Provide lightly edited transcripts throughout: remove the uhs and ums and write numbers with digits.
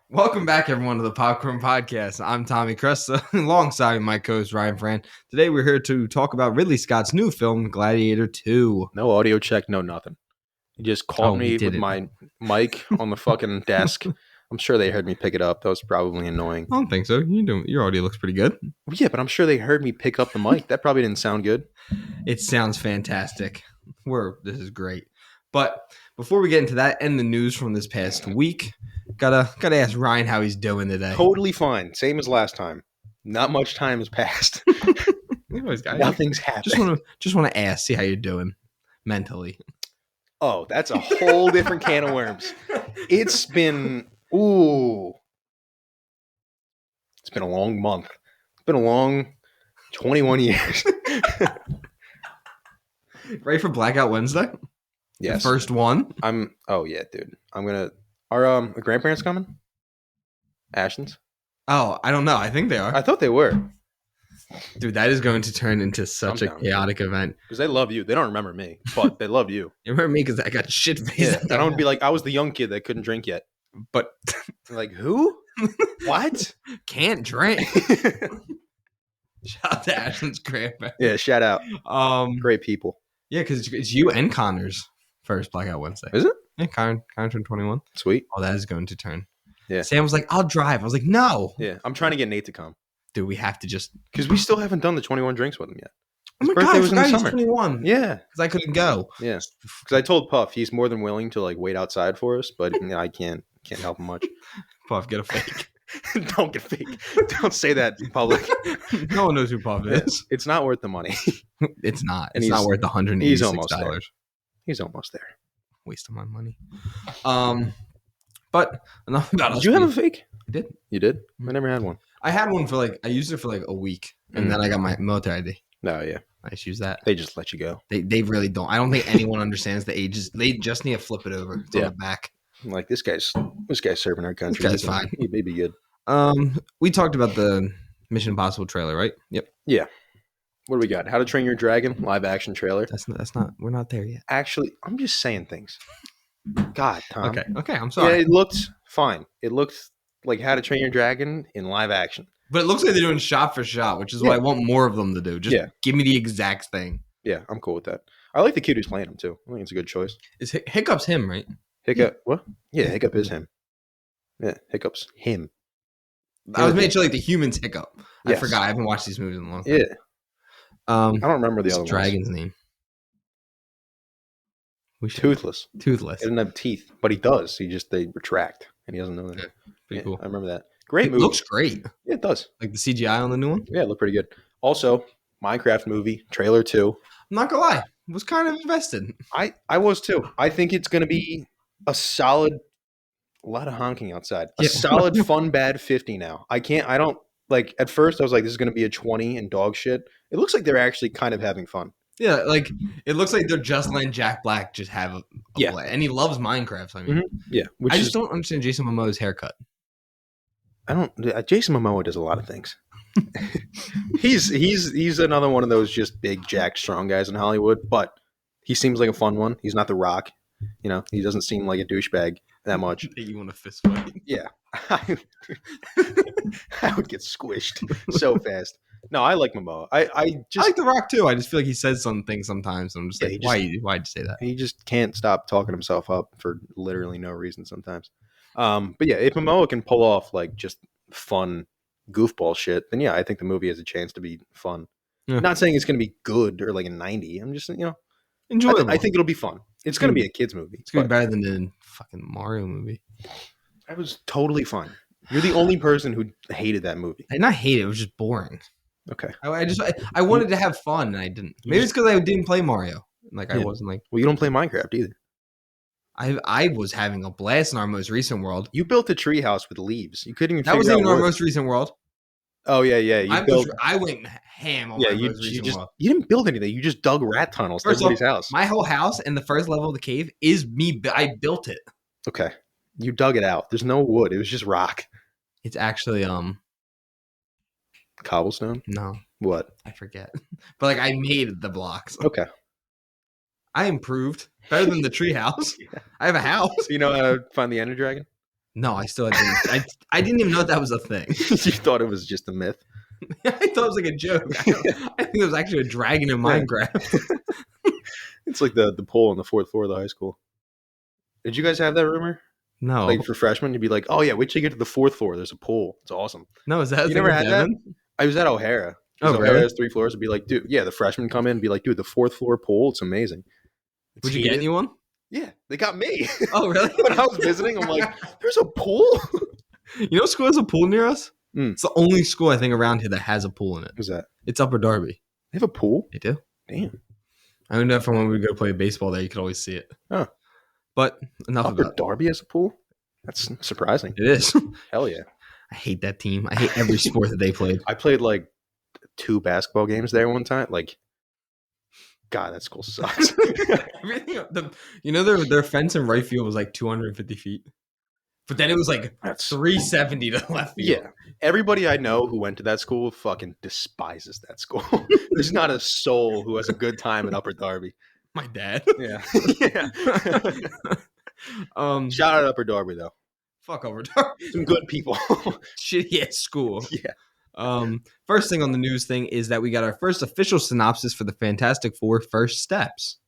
Welcome back, everyone, to the Popcorn Podcast. I'm Tommy Cresta, alongside my co-host Ryan Fran. Today, we're here to talk about Ridley Scott's new film, Gladiator 2. No audio check, no nothing. He just caught me with my mic on the fucking desk. I'm sure they heard me pick it up. That was probably annoying. I don't think so. Your audio looks pretty good. Yeah, but I'm sure they heard me pick up the mic. That probably didn't sound good. It sounds fantastic. This is great. But before we get into that and the news from this past week, gotta ask Ryan how he's doing today. Totally fine. Same as last time. Not much time has passed. Nothing's happened. Just want to ask, see how you're doing mentally. Oh, that's a whole different can of worms. It's been a long month. It's been a long 21 years. Ready for Blackout Wednesday? Yes. The first one? Oh yeah, dude. Are grandparents coming? Ashton's? Oh, I don't know. I think they are. I thought they were. Dude, that is going to turn into such a chaotic event. Because they love you. They don't remember me, but they love you. You remember me because I got shit-faced. Yeah, I don't be like, I was the young kid that couldn't drink yet. But like, who? What? Can't drink. Shout out to Ashton's grandparents. Yeah, shout out. Great people. Yeah, because it's you and Connor's first Blackout Wednesday. Is it? Yeah, Connor turned 21. Sweet. Oh, that is going to turn. Yeah. Sam was like, I'll drive. I was like, no. Yeah, I'm trying to get Nate to come. Dude, we have to just... Because we still haven't done the 21 drinks with him yet. Oh my God, I forgot he was 21. Yeah. Because I couldn't go. Yeah. Because I told Puff he's more than willing to like wait outside for us, but I can't help him much. Puff, get a fake. Don't get fake. Don't say that in public. No one knows who Puff is. It's not worth the money. It's not. It's not worth $186. He's almost there. He's almost there. Waste of my money. But enough about us. Did you have a fake? I did. You did? I never had one. I had one I used it for like a week, and then I got my military ID. Oh, yeah. I just use that. They just let you go. They really don't. I don't think anyone understands the ages. They just need to flip it over. It's on the back. I'm like, this guy's serving our country. This guy's fine. He may be good. We talked about the Mission Impossible trailer, right? Yep. Yeah. What do we got? How to Train Your Dragon live action trailer. That's not. We're not there yet. Actually, I'm just saying things. God, Tom. Okay. I'm sorry. Yeah, it looked fine. It looked like How to Train Your Dragon in live action. But it looks like they're doing shot for shot, which is what I want more of them to do. Just give me the exact thing. Yeah, I'm cool with that. I like the kid who's playing him too. I think it's a good choice. Is Hiccup's him, right? Hiccup? What? Yeah, Hiccup is him. Yeah, Hiccup's him. I was made sure like the human's Hiccup. I forgot. I haven't watched these movies in a long time. Yeah. I don't remember the other dragon's name. Toothless. He doesn't have teeth, but he does. They retract, and he doesn't know that. Okay. Pretty cool. I remember that. Great movie. Looks great. Yeah, it does. Like the CGI on the new one? Yeah, it looked pretty good. Also, Minecraft movie, trailer 2. I'm not gonna lie. I was kind of invested. I was too. I think it's gonna be a solid, a lot of honking outside. A solid fun bad 50 now. I don't like at first I was like, this is gonna be a 20 and dog shit. It looks like they're actually kind of having fun. Yeah, like it looks like they're just letting Jack Black just have a play. And he loves Minecraft. So I mean, yeah. I just don't understand Jason Momoa's haircut. Jason Momoa does a lot of things. he's another one of those just big jack strong guys in Hollywood, but he seems like a fun one. He's not The Rock, he doesn't seem like a douchebag that much. You want a fist fight? Yeah. I would get squished so fast. No, I like Momoa. I like The Rock too. I just feel like he says some things sometimes. I'm just like, why'd you say that? He just can't stop talking himself up for literally no reason sometimes. But yeah, if Momoa can pull off like just fun goofball shit, then yeah, I think the movie has a chance to be fun. Yeah. Not saying it's going to be good or like a 90. I'm just enjoyable. I think it'll be fun. It's going to be a kids movie. It's going to be better than the fucking Mario movie. That was totally fun. You're the only person who hated that movie. I did not hate it. It was just boring. Okay. I wanted to have fun and I didn't. Maybe it's because I didn't play Mario. Like I wasn't like. Well, you don't play Minecraft either. I was having a blast in our most recent world. You built a treehouse with leaves. You couldn't even. That wasn't even our most recent world. Oh yeah. I went ham on my most recent world. You didn't build anything. You just dug rat tunnels to somebody's house. My whole house and the first level of the cave is me. I built it. Okay, you dug it out. There's no wood. It was just rock. It's actually cobblestone. No. What? I forget. But like I made the blocks. Okay. I improved better than the tree house. Yeah. I have a house. You know how to find the Ender Dragon? No, I still didn't. I didn't even know that was a thing. You thought it was just a myth? I thought it was like a joke. I think it was actually a dragon in Minecraft. It's like the pool on the 4th floor of the high school. Did you guys have that rumor? No. Like for freshmen, you'd be like, "Oh yeah, wait till you get to the 4th floor. There's a pool. It's awesome." No, is that You never had that? I was at O'Hara. Oh, O'Hara really? has 3 floors. It'd be like, dude, yeah, the freshmen come in and be like, dude, the 4th floor pool, it's amazing. Would you get anyone? Yeah, they got me. Oh, really? When I was visiting, I'm like, there's a pool? You know what school has a pool near us? Mm. It's the only school I think around here that has a pool in it. Who's that? It's Upper Darby. They have a pool? They do. Damn. I don't know from when we would go play baseball there, you could always see it. Huh. But enough Upper about it. Darby has a pool? That's surprising. It is. Hell yeah. I hate that team. I hate every sport that they played. I played like 2 basketball games there one time. Like, God, that school sucks. Their fence in right field was like 250 feet. But then it was like 370 to left field. Yeah. Everybody I know who went to that school fucking despises that school. There's not a soul who has a good time at Upper Darby. My dad. Yeah. Yeah. Shout out Upper Darby, though. Fuck Upper Darby. Some good people. Shitty ass school. Yeah. First thing on the news thing is that we got our first official synopsis for the Fantastic Four First Steps.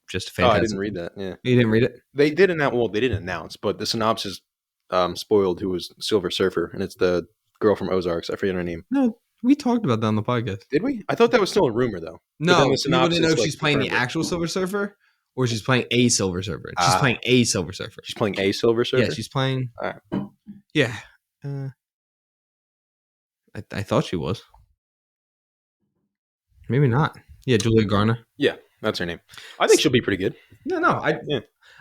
Just fantastic. I didn't read that. Yeah. You didn't read it? They did announce. Well, they didn't announce, but the synopsis spoiled who was Silver Surfer, and it's the girl from Ozarks. I forget her name. No, we talked about that on the podcast. Did we? I thought that was still a rumor, though. No, you wouldn't know if she's playing the actual Silver Surfer or she's playing a Silver Surfer. She's playing a Silver Surfer. She's playing a Silver Surfer? Yeah, she's playing. All right. Yeah. I thought she was. Maybe not. Yeah, Julia Garner. Yeah, that's her name. I think she'll be pretty good. No.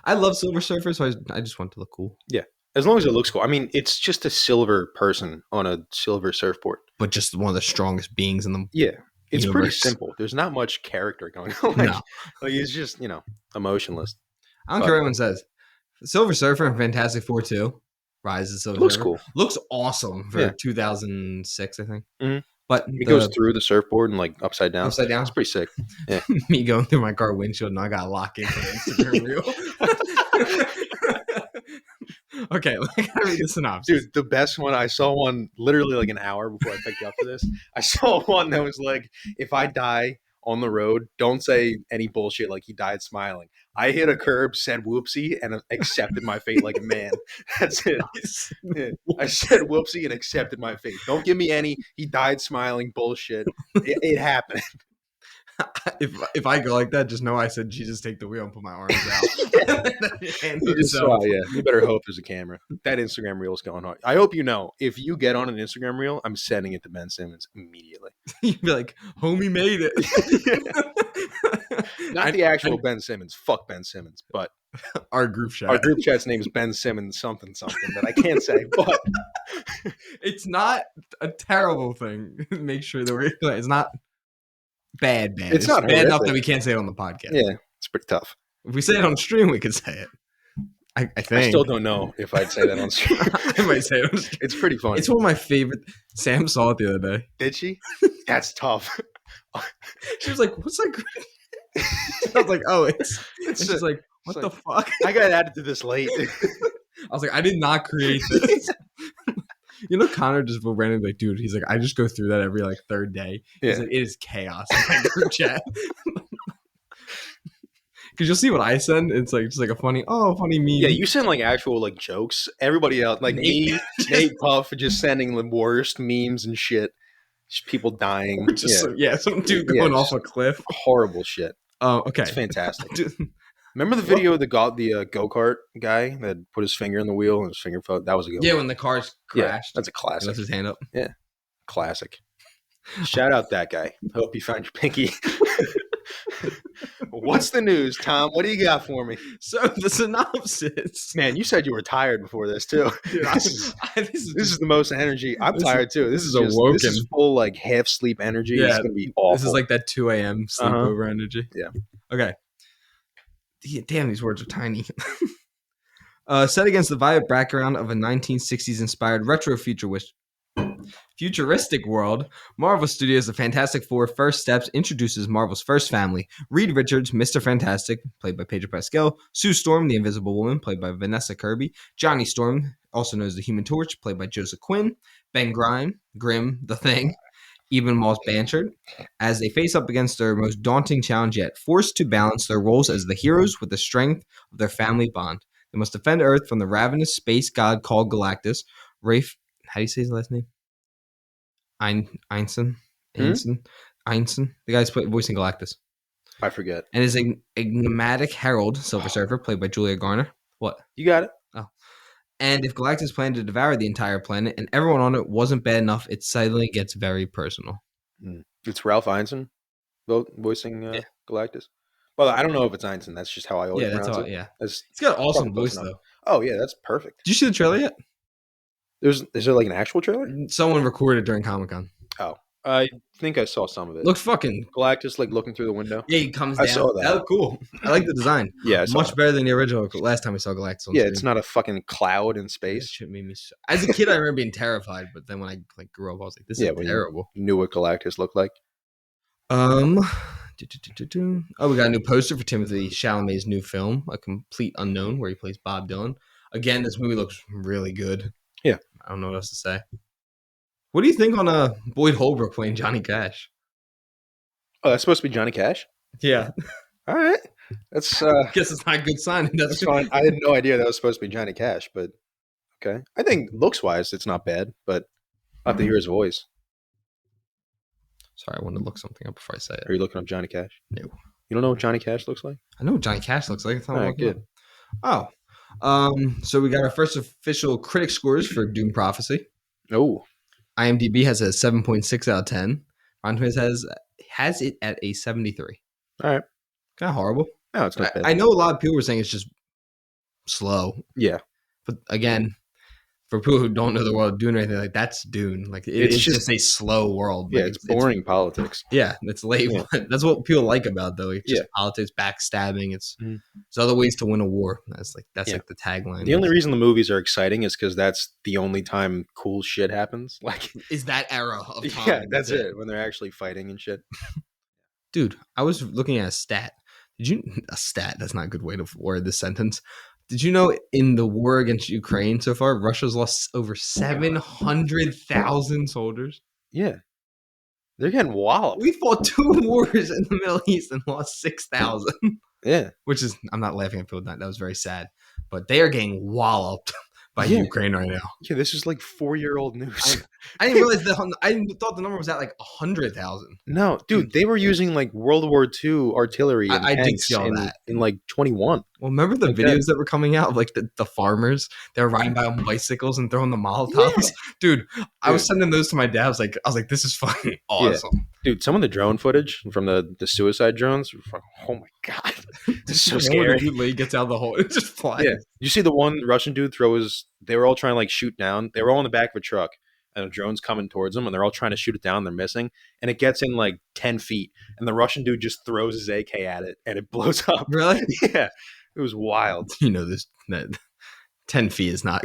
I love Silver Surfer, so I just want to look cool. Yeah, as long as it looks cool. I mean, it's just a silver person on a silver surfboard. But just one of the strongest beings in the it's universe. Pretty simple. There's not much character going on. Like he's just, emotionless. I don't care what anyone says. Silver Surfer and Fantastic Four 2. Rise of Silver Looks Surfer. cool. Looks awesome for 2006, I think. Mm-hmm. But it goes through the surfboard and like upside down. Upside down. It's pretty sick. Yeah. Me going through my car windshield and I got locked into the Instagram reel. Okay, I gotta read the synopsis. Dude, the best one, I saw one literally like an hour before I picked you up for this. I saw one that was like, if I die on the road, don't say any bullshit like he died smiling. I hit a curb, said whoopsie, and accepted my fate like a man. That's it. Yeah. I said whoopsie and accepted my fate. Don't give me any he died smiling bullshit. It happened. If I go like that, just know I said, Jesus, take the wheel and put my arms out. You better hope there's a camera. That Instagram reel is going hard. I hope you know, if you get on an Instagram reel, I'm sending it to Ben Simmons immediately. You'd be like, homie made it. Not the actual Ben Simmons. Fuck Ben Simmons. But our group chat. Our group chat's name is Ben Simmons something that I can't say. But it's not a terrible thing. Make sure that it's not bad. It's not bad enough that we can't say it on the podcast. Yeah, it's pretty tough. If we say it on stream, we could say it. I think. I still don't know if I'd say that on stream. I might say it on stream. It's pretty funny. It's one of my favorite. Sam saw it the other day. Did she? That's tough. She was like, "What's that?" I was like, "Oh, it's." She's like, "What the fuck?" I got added to this late. I was like, "I did not create this." Connor just will randomly like, dude, he's like, I just go through that every like third day. He's like, it is chaos in my group chat. Because you'll see what I send. It's like just like a funny meme. Yeah, you send like actual like jokes. Everybody else, like me, Nate Puff, just sending the worst memes and shit. Just people dying. Some dude going off a cliff. Horrible shit. Oh, okay. It's fantastic. Remember the video of the go-kart guy that put his finger in the wheel and his finger fell? That was a good one. Yeah, when the cars crashed. That's a classic. He lifts his hand up. Yeah, classic. Shout out that guy. Hope you found your pinky. What's the news, Tom? What do you got for me? So the synopsis. Man, you said you were tired before this too. Dude, this is the most energy. I'm tired too. This is awoken. This is full like half sleep energy. Yeah, it's gonna be awful. This is like that 2 a.m. sleepover energy. Yeah. Okay. Damn, these words are tiny. Set against the vibrant background of a 1960s inspired retro future Futuristic world. Marvel Studios' The Fantastic Four First Steps introduces Marvel's first family. Reed Richards, Mr. Fantastic, played by Pedro Pascal. Sue Storm, the Invisible Woman, played by Vanessa Kirby. Johnny Storm, also known as the Human Torch, played by Joseph Quinn. Ben Grimm, The Thing. Even Moss Blanchard, as they face up against their most daunting challenge yet, forced to balance their roles as the heroes with the strength of their family bond. They must defend Earth from the ravenous space god called Galactus. Rafe, how do you say his last name? Einstein? The guy's voicing Galactus. I forget. And his enigmatic herald, Silver Surfer, played by Julia Garner. What? You got it. Oh. And if Galactus planned to devour the entire planet and everyone on it wasn't bad enough, it suddenly gets very personal. It's Ralph Ineson voicing Galactus. Well, I don't know if it's Ineson. That's just how I always pronounce it. Yeah, it's got an awesome voice, though. Oh, yeah, that's perfect. Did you see the trailer yet? Is there like an actual trailer? Someone recorded during Comic-Con. Oh, I think I saw some of it. Looks fucking... Galactus, like, looking through the window. Yeah, he comes down. I saw that. That looked cool. I like the design. Yeah, much better than the original last time we saw Galactus on Yeah, screen. It's not a fucking cloud in space. That shit made me so... As a kid, I remember being terrified, but then when I grew up, I was like, this is terrible. You knew what Galactus looked like. Oh, we got a new poster for Timothée Chalamet's new film, A Complete Unknown, where he plays Bob Dylan. Again, this movie looks really good. Yeah. I don't know what else to say. What do you think on Boyd Holbrook playing Johnny Cash? Oh, that's supposed to be Johnny Cash? Yeah. All right. That's guess it's not a good sign. That's fine. I had no idea that was supposed to be Johnny Cash, but okay. I think looks-wise, it's not bad, but I'll have to hear his voice. Sorry, I wanted to look something up before I say it. Are you looking up Johnny Cash? No. You don't know what Johnny Cash looks like? I know what Johnny Cash looks like. All right, good. Oh. So we got our first official critic scores for Doom Prophecy. Oh. IMDb has a 7.6 out of 10. Rotten Tomatoes has it at a 73. All right. Kind of horrible. No, it's not bad. I know a lot of people were saying it's just slow. Yeah. But again, for people who don't know the world of Dune or anything, like that's Dune. Like it's just a slow world. Yeah, like, it's boring politics. Yeah, it's late. Yeah. That's what people like about it, though. It's just politics, backstabbing. It's there's other ways to win a war. That's like the tagline. The only reason the movies are exciting is because that's the only time cool shit happens. Like is that era of time. Yeah, that's it. When they're actually fighting and shit. Dude, I was looking at a stat. A stat? That's not a good way to word this sentence. Did you know in the war against Ukraine so far, Russia's lost over 700,000 soldiers? Yeah. They're getting walloped. We fought 2 wars in the Middle East and lost 6,000. Yeah. Which is, I'm not laughing at people. That was very sad. But they are getting walloped by Ukraine right now. Yeah, this is like 4-year-old news. I didn't realize I thought the number was at like 100,000. No, dude, they were using like World War II artillery. And I did see all that in like 21. Well, remember the videos that were coming out of like the farmers? They were riding by on bicycles and throwing the Molotovs. Yeah. Dude, I was sending those to my dad. I was like, this is fucking awesome. Yeah. Dude, some of the drone footage from the suicide drones, oh my god, this is so scary. Dude Lee gets out of the hole, it just flies. Yeah, you see the one Russian dude they were all trying to like shoot down. They were all in the back of a truck, and a drone's coming towards them, and they're all trying to shoot it down. They're missing, and it gets in like 10 feet, and the Russian dude just throws his AK at it, and it blows up. Really? Yeah, it was wild. You know this that 10 feet is not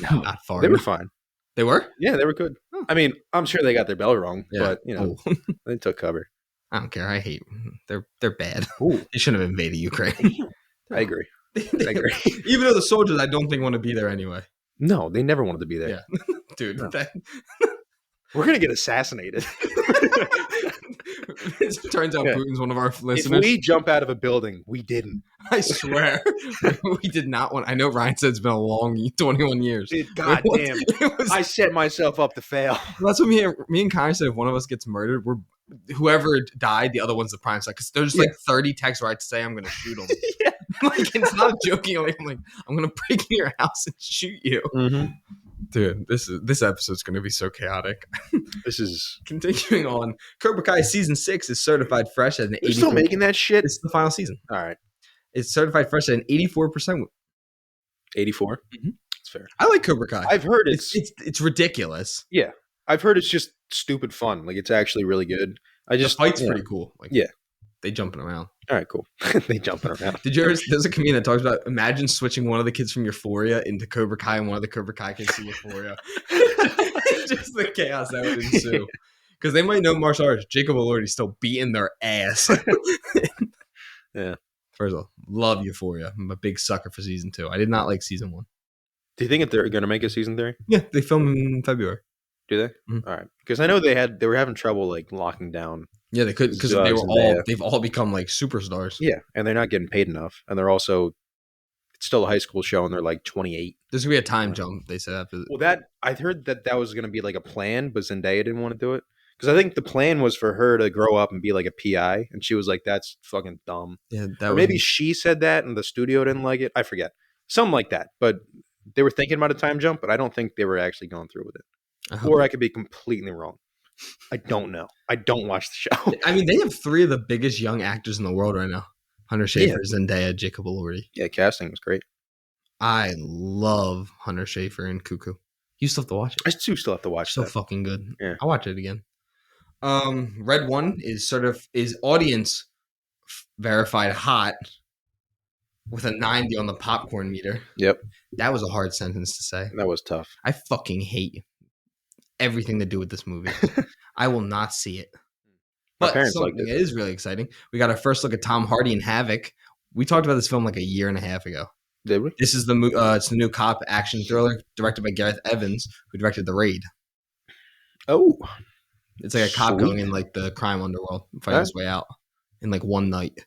not far. They were fine. They were? Yeah, they were good. Oh. I mean, I'm sure they got their bell wrong, but you know, they took cover. I don't care. I hate they're bad. Ooh. They shouldn't have invaded Ukraine. I agree. Even though the soldiers, I don't think want to be there anyway. No, they never wanted to be there. Yeah, dude. No. We're gonna get assassinated. It turns out Putin's one of our listeners. If we jump out of a building, we didn't. I swear, we did not want. I know Ryan said it's been a long 21 years. God damn! I set myself up to fail. Well, that's what me and Connor said. If one of us gets murdered, whoever died, the other one's the prime side. Because there's like 30 texts where I'd say I'm going to shoot them. Like it's not joking. I'm like I'm going to break into your house and shoot you. Mm-hmm. Dude, this episode's going to be so chaotic. This is continuing on. Cobra Kai season 6 is certified fresh at an 84%. They're still making that shit. It's the final season. All right, it's certified fresh at an 84%. 84. Mm-hmm. That's fair. I like Cobra Kai. I've heard it's ridiculous. Yeah, I've heard it's just stupid fun. Like it's actually really good. The fight's pretty cool. Like, yeah, they jumping around. All right, cool. They jumping around. Did you ever? There's a comedian that talks about imagine switching one of the kids from Euphoria into Cobra Kai and one of the Cobra Kai kids to Euphoria. Just the chaos that would ensue. Because they might know martial arts. Jacob Elordi's still beating their ass. Yeah. First of all, love Euphoria. I'm a big sucker for season 2. I did not like season 1. Do you think they're going to make a season 3? Yeah, they film in February. Do they? Mhm. All right. Because I know they were having trouble like locking down. Yeah, they could because they've all become like superstars. Yeah, and they're not getting paid enough, and they're also it's still a high school show, and they're like 28. There's gonna be a time jump. They said after. Well, that I heard that was going to be like a plan, but Zendaya didn't want to do it because I think the plan was for her to grow up and be like a PI, and she was like, "That's fucking dumb." Yeah, or maybe she said that, and the studio didn't like it. I forget, something like that. But they were thinking about a time jump, but I don't think they were actually going through with it. Or I could be completely wrong. I don't know. I don't watch the show. I mean, they have 3 of the biggest young actors in the world right now: Hunter Schafer, Zendaya, Jacob Elordi. Yeah, casting was great. I love Hunter Schafer and Cuckoo. You still have to watch it. I do still have to watch. So fucking good. Yeah, I'll watch it again. Red One is audience verified hot with a 90 on the popcorn meter. Yep, that was a hard sentence to say. That was tough. I fucking hate everything to do with this movie. I will not see it. But something that is really exciting. We got our first look at Tom Hardy in Havoc. We talked about this film like a year and a half ago. Did we? This is it's the new cop action thriller directed by Gareth Evans, who directed The Raid. Oh, it's like a cop going in like the crime underworld, fighting his way out in like one night.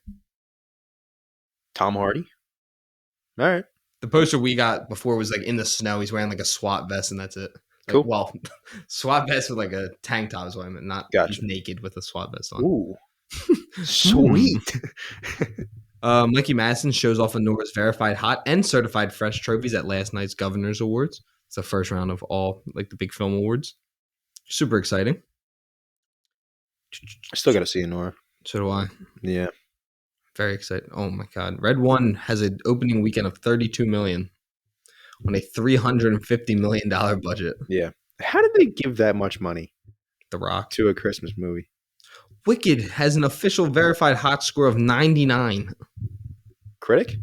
Tom Hardy. All right. The poster we got before was like in the snow. He's wearing like a SWAT vest, and that's it. Like, cool. Well, SWAT vest with like a tank top is what I meant, not naked with a SWAT vest on. Ooh, sweet. Mikey Madison shows off Anora's verified hot and certified fresh trophies at last night's Governor's Awards. It's the first round of all like the big film awards. Super exciting. I still got to see Anora. So do I. Yeah. Very excited. Oh my God. Red One has an opening weekend of $32 million on a $350 million budget. Yeah. How did they give that much money? The Rock. To a Christmas movie. Wicked has an official verified hot score of 99. Critic?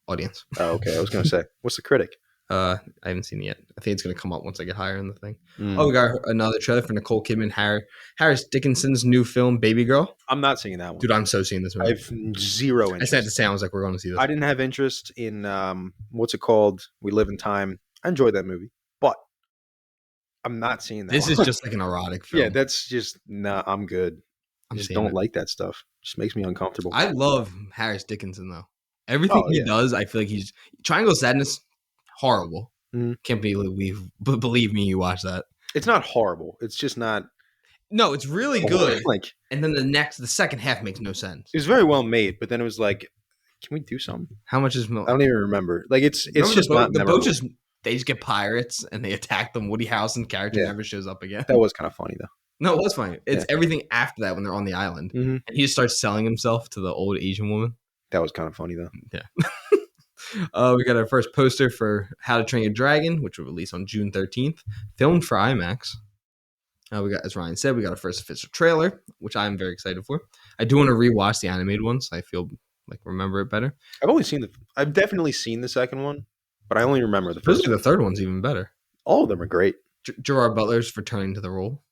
Audience. Oh, okay. I was going to say, what's the critic? I haven't seen it yet. I think it's going to come up once I get higher in the thing. Oh, we got another trailer for Nicole Kidman, Harris Dickinson's new film, Baby Girl. I'm not seeing that one. Dude, I'm so seeing this movie. I have zero interest. I said to say, I was like, we're going to see this. I didn't have interest in, what's it called? We Live in Time. I enjoyed that movie, but I'm not seeing that. This is just like an erotic film. Yeah, that's just, I'm good. I just don't like that stuff. It just makes me uncomfortable. I love Harris Dickinson, though. Everything he does, I feel like he's... Triangle of Sadness, horrible. Can't believe me you watch that. It's not horrible. It's just not... No, it's really good. And then the second half makes no sense. It was very well made, but then it was like, can we do something? How much is... I don't even remember. Like, it's just not the boat just... They just get pirates and they attack them. Woody Harrelson character never shows up again. That was kind of funny, though. No, it was funny. It's everything after that when they're on the island. And he just starts selling himself to the old Asian woman. That was kind of funny, though. Yeah. We got our first poster for How to Train Your Dragon, which will release on June 13th. Filmed for IMAX. We got, as Ryan said, we got our first official trailer, which I'm very excited for. I do want to rewatch the animated one, so I feel like remember it better. I've definitely seen the second one, but I only remember the first one. The third one's even better. All of them are great. Gerard Butler's returning to the role.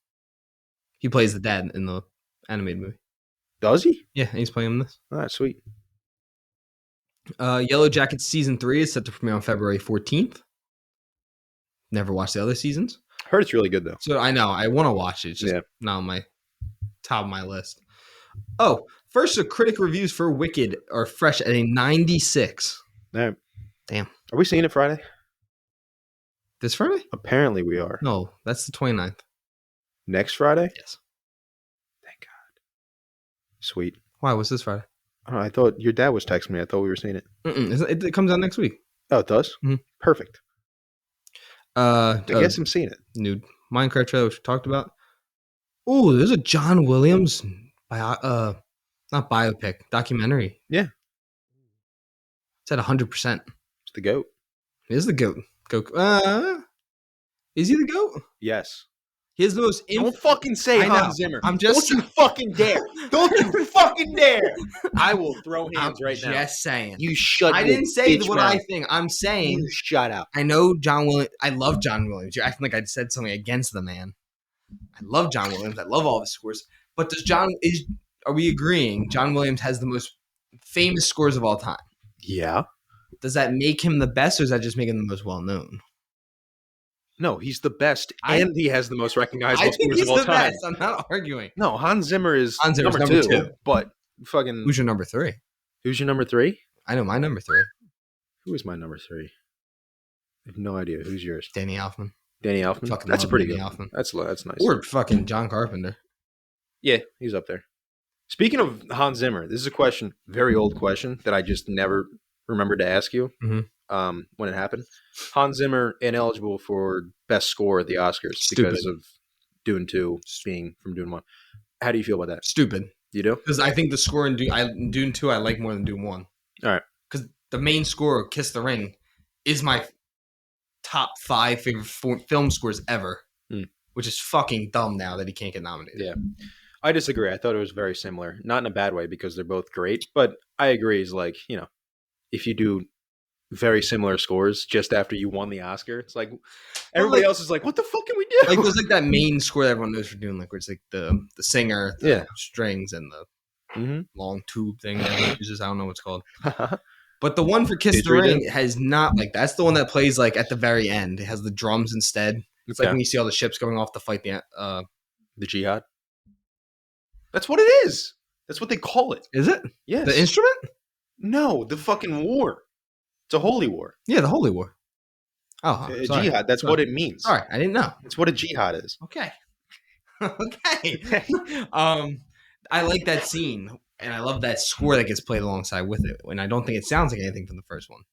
He plays the dad in the animated movie. Does he? Yeah, he's playing in this. All right, sweet. Yellow Jackets Season 3 is set to premiere on February 14th. Never watched the other seasons. Heard it's really good, though. So I know. I want to watch it. It's just not on my top of my list. Oh, first, the critic reviews for Wicked are fresh at a 96. All right. Damn. Are we seeing it Friday? This Friday? Apparently we are. No, that's the 29th. Next Friday? Yes. Thank God. Sweet. Why? What's this Friday? Oh, I thought your dad was texting me. I thought we were seeing it. It comes out next week. Oh, it does? Mm-hmm. Perfect. I guess I'm seeing it. New Minecraft trailer, which we talked about. Oh, there's a John Williams not biopic, documentary. Yeah. It's at 100%. It's the GOAT. It is the GOAT. Is he the GOAT? Yes. He has the most. Don't fucking say I know. Hans Zimmer. I'm just. Don't you fucking dare. Don't you fucking dare. I will throw hands right now. Just saying. You shut I your didn't say bitch what mouth. I think. I'm saying. You shut up. I know John Williams. I love John Williams. You're acting like I said something against the man. I love John Williams. I love all his scores. But are we agreeing John Williams has the most famous scores of all time? Yeah. Does that make him the best, or does that just make him the most well known? No, he's the best, and he has the most recognizable I think scores he's of all the time. best. I'm not arguing. No, Hans Zimmer is Zimmer's number two. But fucking, Who's your number 3? who's your number 3? I know my number 3. Who is my number 3? I have no idea. Who's yours? Danny Elfman. Danny Elfman. Fucking That's a love pretty Danny good Elfman. one. That's nice. Or fucking John Carpenter. Yeah, he's up there. Speaking of Hans Zimmer, this is a question, very old question that I just never remembered to ask you when it happened. Hans Zimmer ineligible for best score at the Oscars because of Dune 2 being from Dune 1. How do you feel about that? Stupid. You do? Because I think the score in Dune 2 I like more than Dune 1. All right. Because the main score, Kiss the Ring, is my top 5 favorite film scores ever. Which is fucking dumb now that he can't get nominated. Yeah. I disagree. I thought it was very similar. Not in a bad way because they're both great, but I agree. Is like, if you do very similar scores just after you won the Oscar, it's like everybody else is like, what the fuck can we do? Like there's like that main score that everyone knows for Dune, like where it's like the singer, strings, and the long tube thing that he uses. I don't know what it's called. But the one for Kiss the Ring has not like that's the one that plays like at the very end. It has the drums instead. It's like when you see all the ships going off to fight the jihad. That's what it is. That's what they call it. Is it? Yes. The instrument? No, the fucking war. It's a holy war. Yeah, the holy war. Oh, jihad. That's what it means. All right, I didn't know. It's what a jihad is. Okay. Okay. I like that scene, and I love that score that gets played alongside with it. And I don't think it sounds like anything from the first one.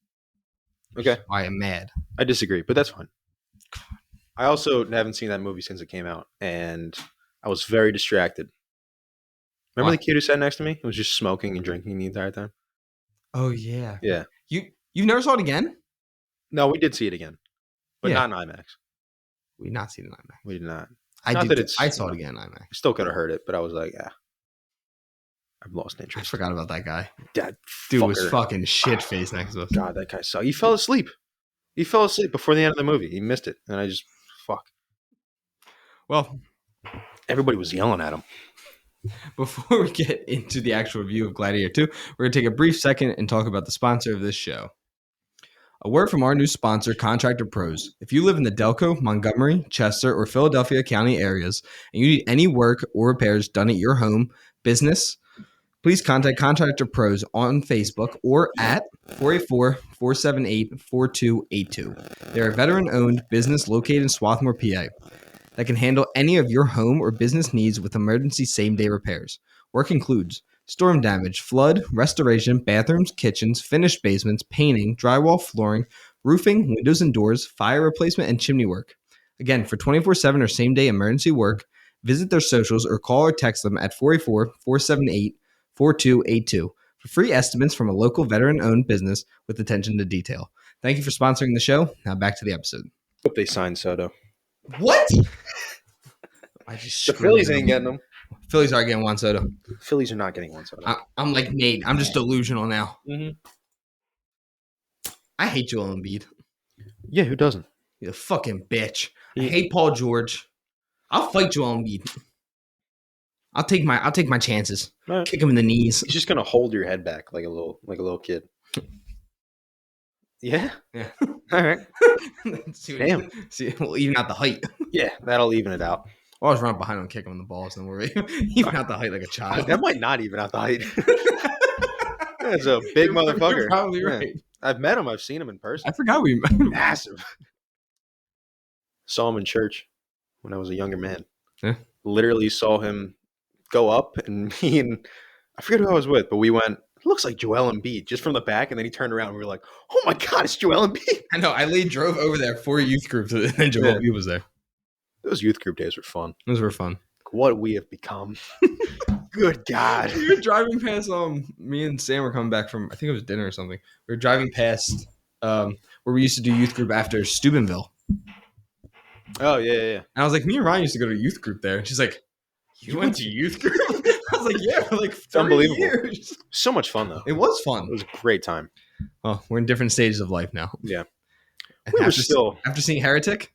Okay. I am mad. I disagree, but that's fine. I also haven't seen that movie since it came out, and I was very distracted. Remember the kid who sat next to me? He was just smoking and drinking the entire time. Oh yeah. Yeah. You've never saw it again? No, we did see it again, but not in IMAX. We did not see it in IMAX. We did not. I saw it again in IMAX. I still could have heard it, but I was like, I've lost interest. I forgot about that guy. That dude was fucking shit faced next to us. God, that guy sucked. He fell asleep. He fell asleep before the end of the movie. He missed it, and I just Well, everybody was yelling at him. Before we get into the actual review of Gladiator 2, we're going to take a brief second and talk about the sponsor of this show. A word from our new sponsor, Contractor Pros. If you live in the Delco, Montgomery, Chester, or Philadelphia County areas, and you need any work or repairs done at your home, business, please contact Contractor Pros on Facebook or at 484-478-4282. They are a veteran-owned business located in Swarthmore, PA, that can handle any of your home or business needs with emergency same-day repairs. Work includes storm damage, flood, restoration, bathrooms, kitchens, finished basements, painting, drywall, flooring, roofing, windows and doors, fire replacement, and chimney work. Again, for 24/7 or same-day emergency work, visit their socials or call or text them at 484-478-4282 for free estimates from a local veteran-owned business with attention to detail. Thank you for sponsoring the show. Now back to the episode. Hope they signed Soto. What? The Phillies ain't getting them. Phillies are getting Juan Soto. Phillies are not getting Juan Soto. I'm like Nate. I'm just delusional now. Mm-hmm. I hate Joel Embiid. Yeah, who doesn't? He's a fucking bitch. I hate Paul George. I'll fight Joel Embiid. I'll take my chances. Right. Kick him in the knees. He's just gonna hold your head back like a little kid. Yeah. Yeah. All right. Damn. See, we'll even out the height. Yeah, that'll even it out. I'll just run behind him and kick him in the balls, and we'll even out the height like a child. That might not even out the height. That's a big motherfucker. You're probably right. I've met him. I've seen him in person. I forgot we met him. Massive. Saw him in church when I was a younger man. Yeah. Literally saw him go up, and me and I forget who I was with, but we went, it looks like Joel Embiid, just from the back, and then he turned around and we were like, oh my God, it's Joel Embiid. I know. I drove over there for a youth group, and then Joel Embiid was there. Those youth group days were fun. Those were fun. What we have become. Good God. We were driving past, me and Sam were coming back from, I think it was dinner or something. We were driving past where we used to do youth group after Steubenville. Oh yeah. And I was like, me and Ryan used to go to youth group there. And she's like, you went to youth group? I was like, yeah, for like It's 3 unbelievable. years. So much fun though. It was fun. It was a great time. Well, we're in different stages of life now. Yeah. And We were still after seeing Heretic,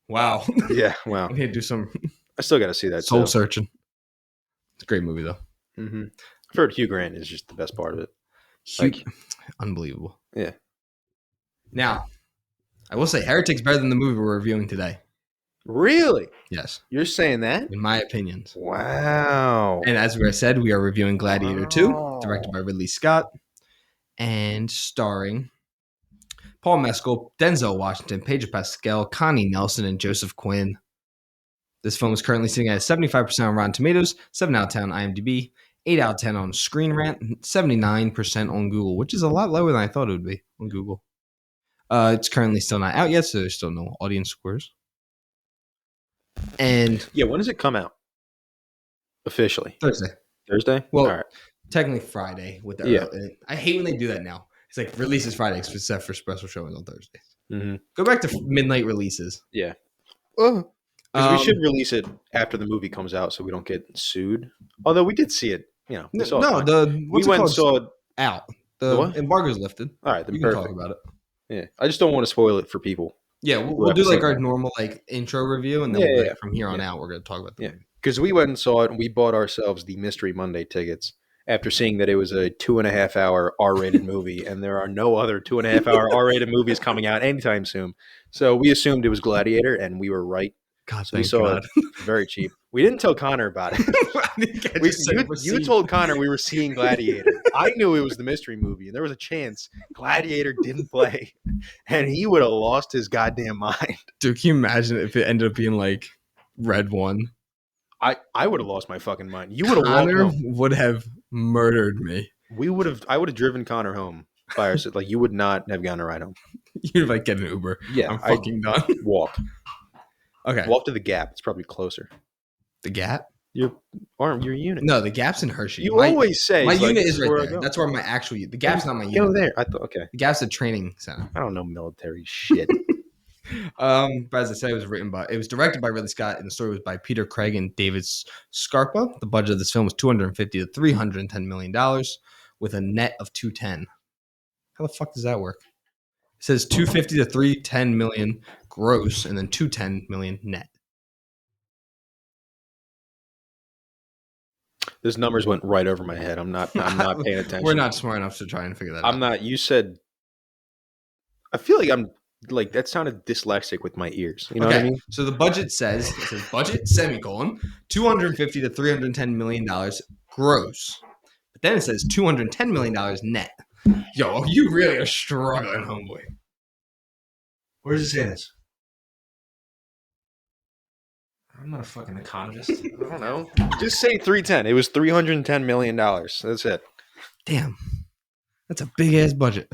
wow. Yeah, wow. I need to do some I still got to see that. soul searching. It's a great movie though. Mm-hmm. I've heard Hugh Grant is just the best part of it. Unbelievable. Yeah. Now, I will say Heretic's better than the movie we're reviewing today. Really? Yes. You're saying that? In my opinions. Wow. And as we said, we are reviewing Gladiator 2, directed by Ridley Scott, and starring Paul Mescal, Denzel Washington, Pedro Pascal, Connie Nelson, and Joseph Quinn. This film is currently sitting at 75% on Rotten Tomatoes, 7 out of 10 on IMDb, 8 out of 10 on Screen Rant, and 79% on Google, which is a lot lower than I thought it would be on Google. It's currently still not out yet, so there's still no audience scores. And yeah, when does it come out? Officially? Thursday? Well, all right. Technically Friday. With the I hate when they do that now. It's like releases Friday except for special showings on Thursdays. Mm-hmm. Go back to midnight releases. Yeah. Because we should release it after the movie comes out so we don't get sued. Although we did see it. We went and saw it out. The embargo's lifted. All right, then you can talk about it. Yeah, I just don't want to spoil it for people. Yeah, we'll do like our normal like intro review, and then from here on out, we're going to talk about the movie. Because we went and saw it, and we bought ourselves the Mystery Monday tickets after seeing that it was a 2.5 hour R-rated movie, and there are no other 2.5 hour R-rated movies coming out anytime soon. So we assumed it was Gladiator, and we were right. God, so we saw it very cheap. We didn't tell Connor about it. You told Connor we were seeing Gladiator. I knew it was the mystery movie, and there was a chance Gladiator didn't play, and he would have lost his goddamn mind. Dude, can you imagine if it ended up being like Red One? I would have lost my fucking mind. You would have Connor would have murdered me. I would have driven Connor home by ourselves. Like, you would not have gotten a ride home. You'd like get an Uber. Yeah, I'm fucking done. Walk. Okay. Walk to the Gap. It's probably closer. The Gap? Your unit. No, the Gap's in Hershey. You always say my unit is right there. That's where my actual unit. The Gap's not my unit. Go there. I thought okay. The Gap's a training center. I don't know military shit. But as I said, it was directed by Ridley Scott, and the story was by Peter Craig and David Scarpa. The budget of this film was $250 to $310 million, with a net of $210. How the fuck does that work? It says $250 to $310 million gross, and then $210 million net. Those numbers went right over my head. I'm not paying attention. We're not smart enough to try and figure that out. I'm not. You said. I feel like I'm. Like, that sounded dyslexic with my ears. You know what I mean? So the budget says budget, $250 to $310 million gross. But then it says $210 million net. Yo, you really are struggling, homeboy. Where does it say this? I'm not a fucking economist. I don't know. Just say 310. It was $310 million. That's it. Damn. That's a big-ass budget.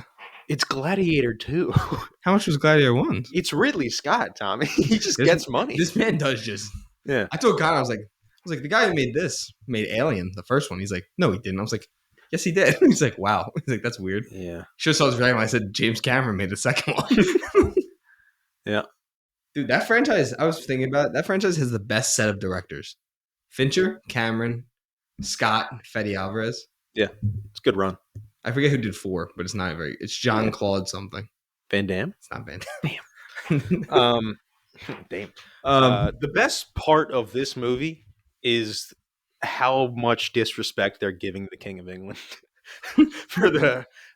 It's Gladiator 2. How much was Gladiator 1? It's Ridley Scott, Tommy. He just gets money. This man does just. Yeah. I told Connor, I was like, the guy who made this made Alien, the first one. He's like, no, he didn't. I was like, yes, he did. He's like, wow. He's like, that's weird. Yeah. Should have saw his reaction when I said James Cameron made the second one. Yeah. Dude, that franchise, I was thinking about it, that franchise has the best set of directors. Fincher, Cameron, Scott, Fede Alvarez. Yeah. It's a good run. I forget who did 4, but it's not very. It's Jean-Claude something. Van Damme? It's not Van Damme. Damn. The best part of this movie is how much disrespect they're giving the King of England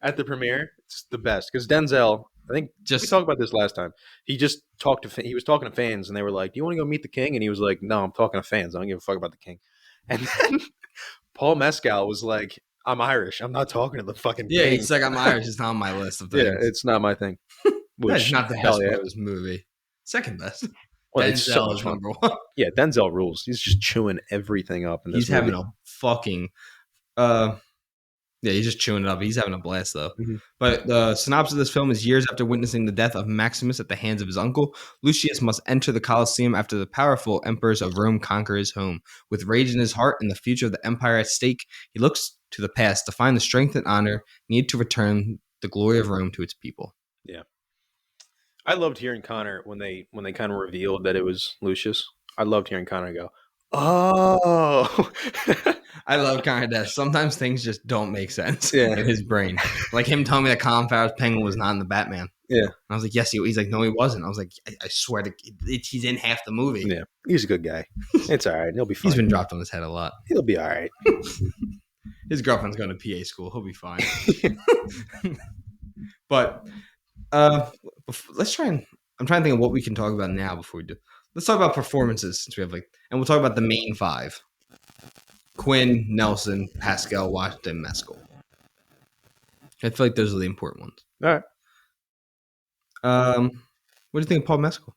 at the premiere. It's the best because Denzel. I think we talked about this last time. He just he was talking to fans, and they were like, "Do you want to go meet the king?" And he was like, "No, I'm talking to fans. I don't give a fuck about the king." And then Paul Mescal was like, I'm Irish. I'm not talking to the fucking king. Yeah, he's like, I'm Irish. It's not on my list of things. Yeah, it's not my thing. That's not the best part of this movie. Second best. Well, it's so much fun. Number 1. Yeah, Denzel rules. He's just chewing everything up in this movie. Having a fucking yeah, he's just chewing it up. He's having a blast, though. Mm-hmm. But the synopsis of this film is years after witnessing the death of Maximus at the hands of his uncle, Lucius must enter the Colosseum after the powerful emperors of Rome conquer his home. With rage in his heart and the future of the empire at stake, he looks to the past to find the strength and honor needed to return the glory of Rome to its people. Yeah. I loved hearing Connor when they kind of revealed that it was Lucius. I loved hearing Connor go, "Oh." I love Connor Death. Sometimes things just don't make sense Yeah. in his brain. Like him telling me that Colin Farrell's Penguin was not in the Batman. Yeah. I was like, yes, he's like, no, he wasn't. I was like, I swear to he's in half the movie. Yeah. He's a good guy. It's all right. He'll be fine. He's been dropped on his head a lot. He'll be all right. His girlfriend's going to PA school. He'll be fine. But let's try and I'm trying to think of what we can talk about now before we do. Let's talk about performances since we have and we'll talk about the main five: Quinn, Nelson, Pascal, Washington, Mescal. I feel like those are the important ones. All right. What do you think of Paul Mescal?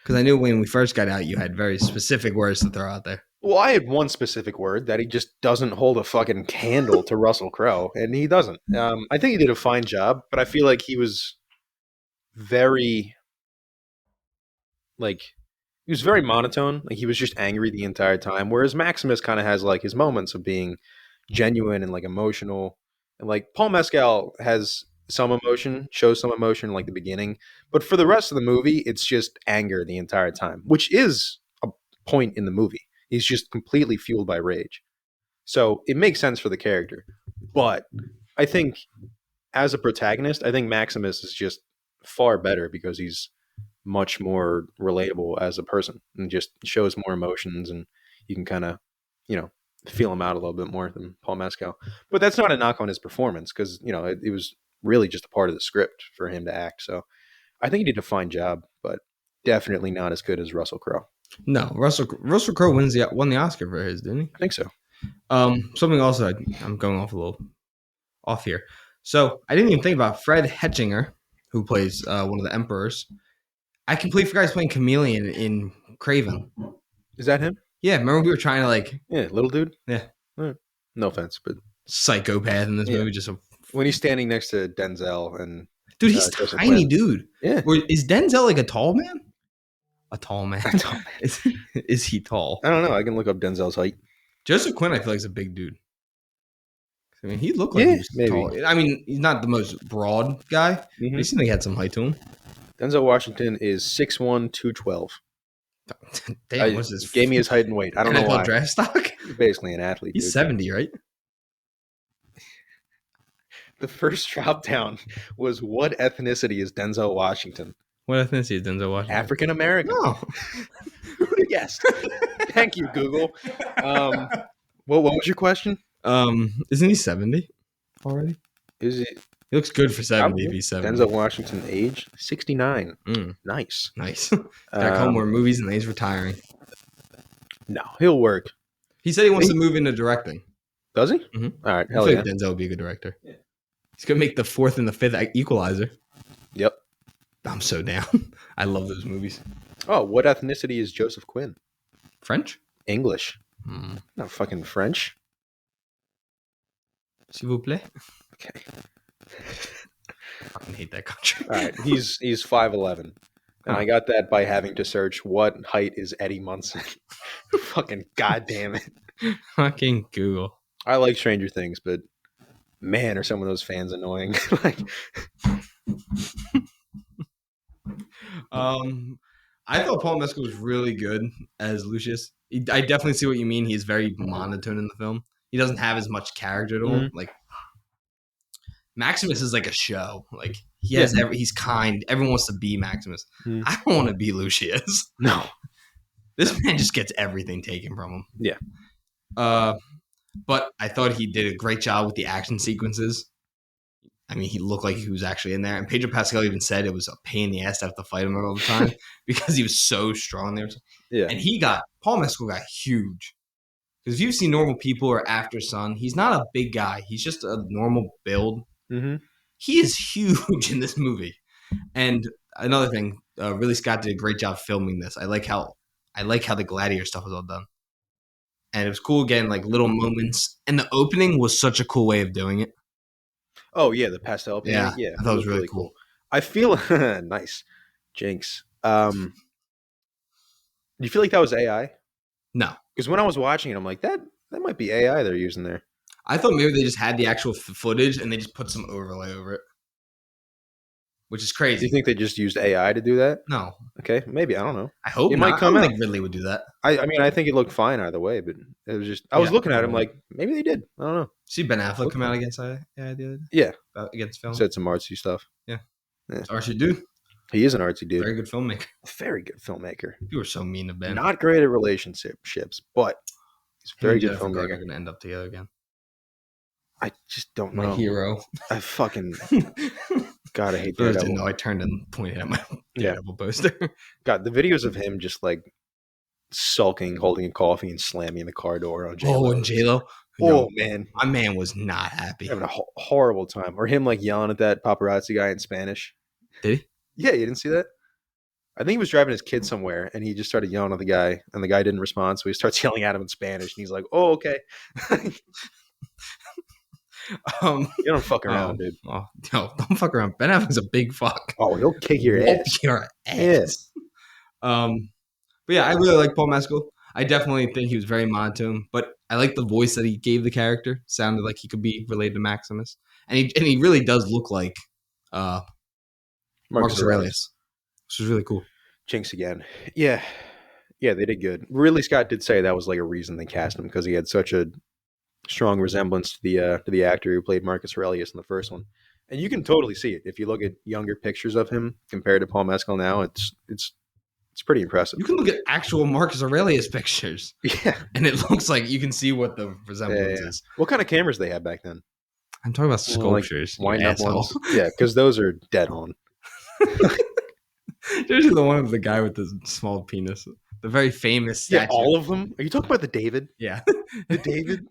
Because I knew when we first got out, you had very specific words to throw out there. Well, I had one specific word that he just doesn't hold a fucking candle to Russell Crowe, and he doesn't. I think he did a fine job, but I feel like he was very, he was very monotone. Like he was just angry the entire time. Whereas Maximus kind of has like his moments of being genuine and like emotional, and like Paul Mescal has some emotion, shows some emotion in like the beginning, but for the rest of the movie, it's just anger the entire time, which is a point in the movie. He's just completely fueled by rage. So it makes sense for the character. But I think as a protagonist, I think Maximus is just far better because he's much more relatable as a person and just shows more emotions, and you can kind of, feel him out a little bit more than Paul Mescal. But that's not a knock on his performance because, it was really just a part of the script for him to act. So I think he did a fine job, but definitely not as good as Russell Crowe. No, Russell Crowe won the Oscar for his, didn't he? I think so. Something else I'm going off a little off here. So I didn't even think about Fred Hetchinger, who plays one of the emperors. I completely forgot he's playing Chameleon in Craven. Is that him? Yeah, remember we were trying to Yeah, little dude. Yeah. No offense, but psychopath in this movie. Just when he's standing next to Denzel and dude, he's tiny, dude. Yeah. Is Denzel like a tall man? A tall man. Is he tall? I don't know. I can look up Denzel's height. Joseph Quinn, I feel like, is a big dude. I mean, he looked like he was maybe tall. I mean, he's not the most broad guy. Mm-hmm. But he seemed like he had some height to him. Denzel Washington is 6'1", 212. Damn, what's this? Gave me his height and weight. I don't know why. Draft stock? He's basically an athlete. He's 70, right? The first drop down was what ethnicity is Denzel Washington? What ethnicity is Denzel Washington? African American. No. Who would have guessed? Thank you, Google. What was your question? Isn't he 70 already? Is he? He looks good for 70 if he's 70. Denzel Washington age 69. Nice. Got a couple more movies and then he's retiring. No, he'll work. He said he wants to move into directing. Does he? Mm-hmm. All right. I feel like Denzel would be a good director. Yeah. He's gonna make the 4th and the 5th Equalizer. Yep. I'm so down. I love those movies. Oh, what ethnicity is Joseph Quinn? French? English. Not fucking French. S'il vous plaît. Okay. I fucking hate that country. All right. He's 5'11". And I got that by having to search what height is Eddie Munson. Fucking goddamn it. Fucking Google. I like Stranger Things, but man, are some of those fans annoying. I thought Paul Mescal was really good as Lucius. I definitely see what you mean. He's very monotone in the film. He doesn't have as much character at all. Mm-hmm. Like Maximus is like a show. Like he has he's kind. Everyone wants to be Maximus. Mm-hmm. I don't want to be Lucius. No. This man just gets everything taken from him. Yeah. But I thought he did a great job with the action sequences. I mean, he looked like he was actually in there. And Pedro Pascal even said it was a pain in the ass to have to fight him all the time because he was so strong there. Yeah. And Paul Mescal got huge. Because if you see normal people or After Sun, he's not a big guy. He's just a normal build. Mm-hmm. He is huge in this movie. And another thing, Ridley Scott did a great job filming this. I like how the Gladiator stuff was all done. And it was cool getting like little moments. And the opening was such a cool way of doing it. Oh, yeah, the pastel painting. Yeah, I thought it was really cool. I feel nice. Jinx. Do you feel like that was AI? No. Because when I was watching it, I'm like, that might be AI they're using there. I thought maybe they just had the actual footage and they just put some overlay over it. which is Do crazy. you think they just used AI to do that? No, Okay, maybe. I don't know. I hope It not. might come I don't out. think Ridley would do that. I mean, I think it looked fine either way, but it was just I was Yeah. looking at him like maybe they did. I don't know. See Ben Affleck Look come fine. out against AI the other day? Yeah, Against film. said some artsy stuff. Yeah. Yeah. It's Archie dude. He is an artsy dude. Very good filmmaker. Very good filmmaker. You were so mean to Ben. Not great at relationships, but he's a Him very and good Jennifer Garner are filmmaker. going to end up together again. I just don't My know. hero. I fucking God, I hate For those who that. didn't know, I turned and pointed at my Yeah. Daredevil poster. God, the videos of him just like sulking, holding a coffee, and slamming the car door on J-Lo. Oh, and J-Lo. Oh, man. My man was not happy. Having a horrible time. Or him like yelling at that paparazzi guy in Spanish. Did he? Yeah, you didn't see that? I think he was driving his kid somewhere, and he just started yelling at the guy, and the guy didn't respond, so he starts yelling at him in Spanish, and he's like, "Oh, okay." You don't fuck around, dude. Oh, no, don't fuck around. Ben Affleck's a big fuck. Oh, he'll kick your Whoop ass. your ass. Yes. But yeah, I really like Paul Mescal. I definitely think he was very monotone, but I like the voice that he gave the character. Sounded like he could be related to Maximus, and he really does look like Marcus Aurelius, which is really cool. Jinx again. Yeah, they did good. Ridley Scott did say that was like a reason they cast him because he had such a strong resemblance to the actor who played Marcus Aurelius in the first one, and you can totally see it if you look at younger pictures of him compared to Paul Mescal now. It's pretty impressive. You can look at actual Marcus Aurelius pictures, Yeah, and it looks like you can see what the resemblance is. What kind of cameras they had back then? I'm talking about sculptures. Wind up ones. Yeah, because those are dead on. There's the one of the guy with the small penis, the very famous statue. Yeah, all of them. Are you talking about the David? Yeah, the David.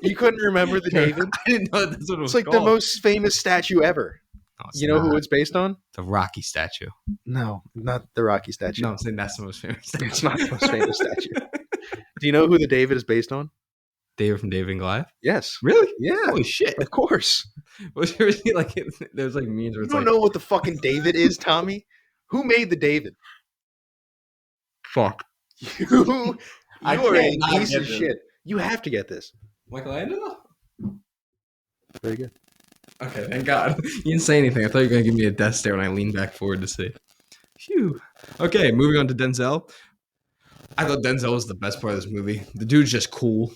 You couldn't remember the David? I didn't know that's what it was. It's like called. the most famous statue ever. No, you know who it's based on? The Rocky statue. No, not the Rocky statue. No, I'm saying that's the most famous statue. It's not the most famous statue. Do you know who the David is based on? David from David and Goliath? Yes. Really? Yeah. Holy shit. Of course. Was there really like there's like memes where You it's don't like know what the fucking David is, Tommy? Who made the David? fuck. You I are a can't not piece get of this. shit. You have to get this. Michelangelo? Very good. Okay, thank God. You didn't say anything. I thought you were gonna give me a death stare when I leaned back forward to see. Phew. Okay, moving on to Denzel. I thought Denzel was the best part of this movie. The dude's just cool.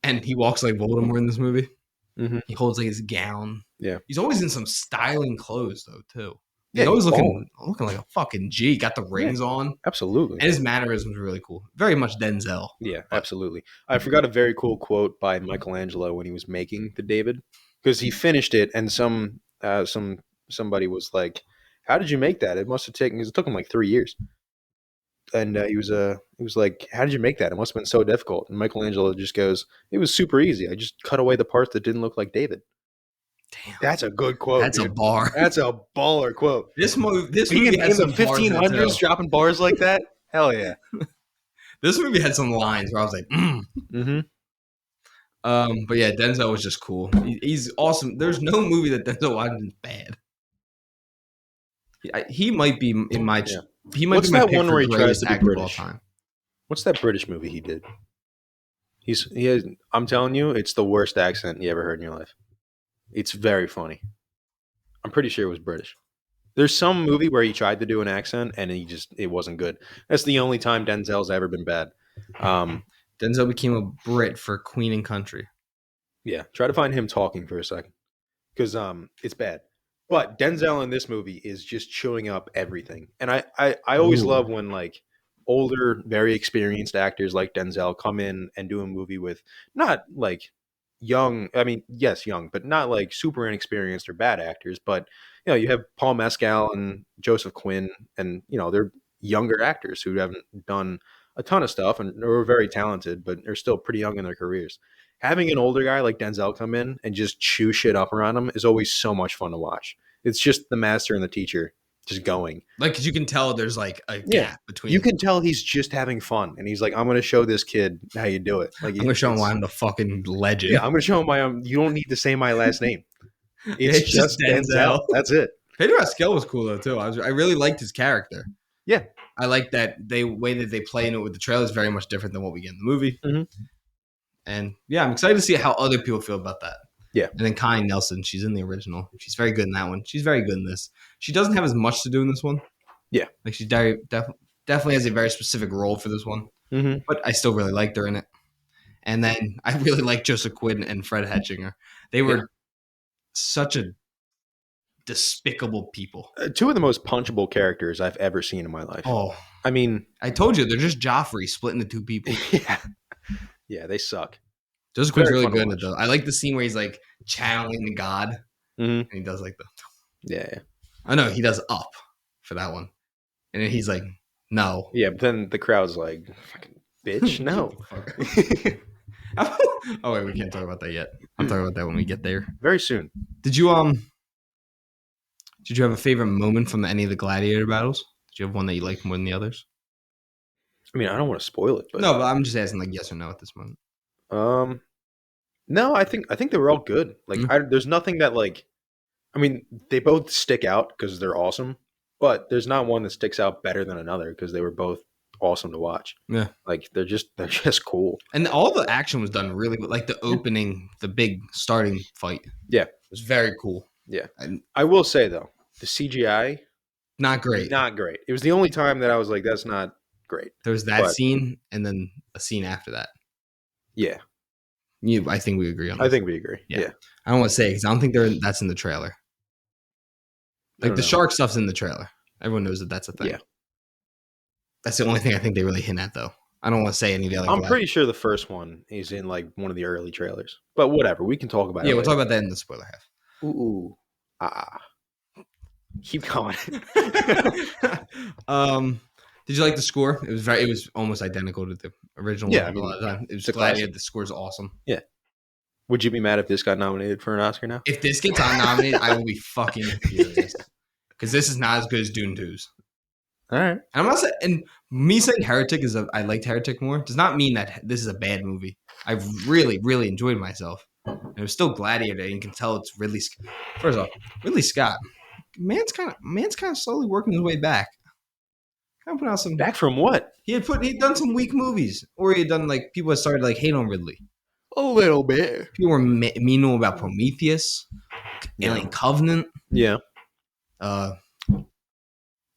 And he walks like Voldemort in this movie. Mhm. He holds like his gown. Yeah. He's always in some styling clothes though, too. Yeah, He's always he's looking like a fucking G. Got the rings on. Absolutely. And his mannerisms are really cool. Very much Denzel. Yeah, absolutely. I forgot a very cool quote by Michelangelo when he was making the David, because he finished it and somebody was like, "How did you make that? It must have taken. It took him like 3 years." And he was like, "How did you make that? It must have been so difficult." And Michelangelo just goes, "It was super easy. I just cut away the parts that didn't look like David." Damn. That's a good quote. That's dude. a bar. That's a baller quote. This movie Being had in the some bars in it, 1500s, too. dropping bars like that. Hell yeah. This movie had some lines where I was like, Mm-hmm. But yeah, Denzel was just cool. He's awesome. There's no movie that Denzel Washington's bad. He might be in my. Yeah. He might What's be my that pick one for where he tries greatest to be actor of all British? time. What's that British movie he did? He has. I'm telling you, it's the worst accent you ever heard in your life. It's very funny. I'm pretty sure it was British. There's some movie where he tried to do an accent and it wasn't good. That's the only time Denzel's ever been bad. Denzel became a Brit for Queen and Country. Yeah, try to find him talking for a second, because it's bad. But Denzel in this movie is just chewing up everything, and I always Ooh. love when like older, very experienced actors like Denzel come in and do a movie with not like young. I mean, yes, young, but not like super inexperienced or bad actors. But you know, you have Paul Mescal and Joseph Quinn, and you know they're younger actors who haven't done a ton of stuff and are very talented, but are still pretty young in their careers. Having an older guy like Denzel come in and just chew shit up around him is always so much fun to watch. It's just the master and the teacher just going. Like, because you can tell there's like a gap between. You can tell he's just having fun, and he's like, "I'm going to show this kid how you do it." Like, I'm gonna show him why I'm the fucking legend. Yeah, I'm going to show him why you don't need to say my last name. It's just Denzel. That's it. Pedro Pascal was cool though too. I really liked his character. Yeah, I like that way that they play in it with the trailer is very much different than what we get in the movie. Mm-hmm. And yeah, I'm excited to see how other people feel about that. Yeah. And then Kai Nelson, she's in the original. She's very good in that one. She's very good in this. She doesn't have as much to do in this one. Yeah. Like she definitely has a very specific role for this one. Mm-hmm. But I still really liked her in it. And then I really like Joseph Quinn and Fred Hetchinger. They were such a despicable people. Two of the most punchable characters I've ever seen in my life. Oh, I mean, I told you, they're just Joffrey split into two people. Yeah, they suck. Joseph Quinn's really good in it, though. I like the scene where he's like channeling the god. Mm-hmm. And he does like the. Yeah. I know, he does up for that one. And then he's like, no. Yeah, but then the crowd's like, fucking bitch, no. Oh, wait, we can't talk about that yet. I'll talk about that when we get there. Very soon. Did you have a favorite moment from any of the Gladiator battles? Did you have one that you liked more than the others? I mean, I don't want to spoil it, but no, but I'm just asking like yes or no at this moment. No, I think they were all good. Like, there's nothing that like, I mean, they both stick out because they're awesome, but there's not one that sticks out better than another because they were both awesome to watch. Yeah, like they're just cool. And all the action was done really well. Like the opening, the big starting fight. Yeah, it was very cool. Yeah, and I will say though, the CGI not great. Not great. It was the only time that I was like, that's not great. There was that scene and then a scene after that. Yeah. I think we agree on this. I think we agree. Yeah. I don't want to say because I don't think that's in the trailer. Like the shark stuff's in the trailer. Everyone knows that that's a thing. Yeah. That's the only thing I think they really hint at, though. I don't want to say any of the other. I'm pretty sure the first one is in like one of the early trailers, but whatever. We can talk about it. Yeah, we'll talk about that in the spoiler half. Ooh. Keep going. Did you like the score? It was almost identical to the original. Yeah, one. It was Gladiator. The score's awesome. Yeah. Would you be mad if this got nominated for an Oscar now? If this gets nominated, I will be fucking furious. Because this is not as good as Dune 2's. All right. I'm not saying, and me saying Heretic I liked Heretic more does not mean that this is a bad movie. I really, really enjoyed myself. And it was still Gladiator, and you can tell it's Ridley Scott. First off, Ridley Scott, man's kind of slowly working his way back. Kind of put out some back from what? He'd done some weak movies, or he had done like people had started like hate on Ridley. A little bit. People were mean about Prometheus, Alien Covenant. Yeah.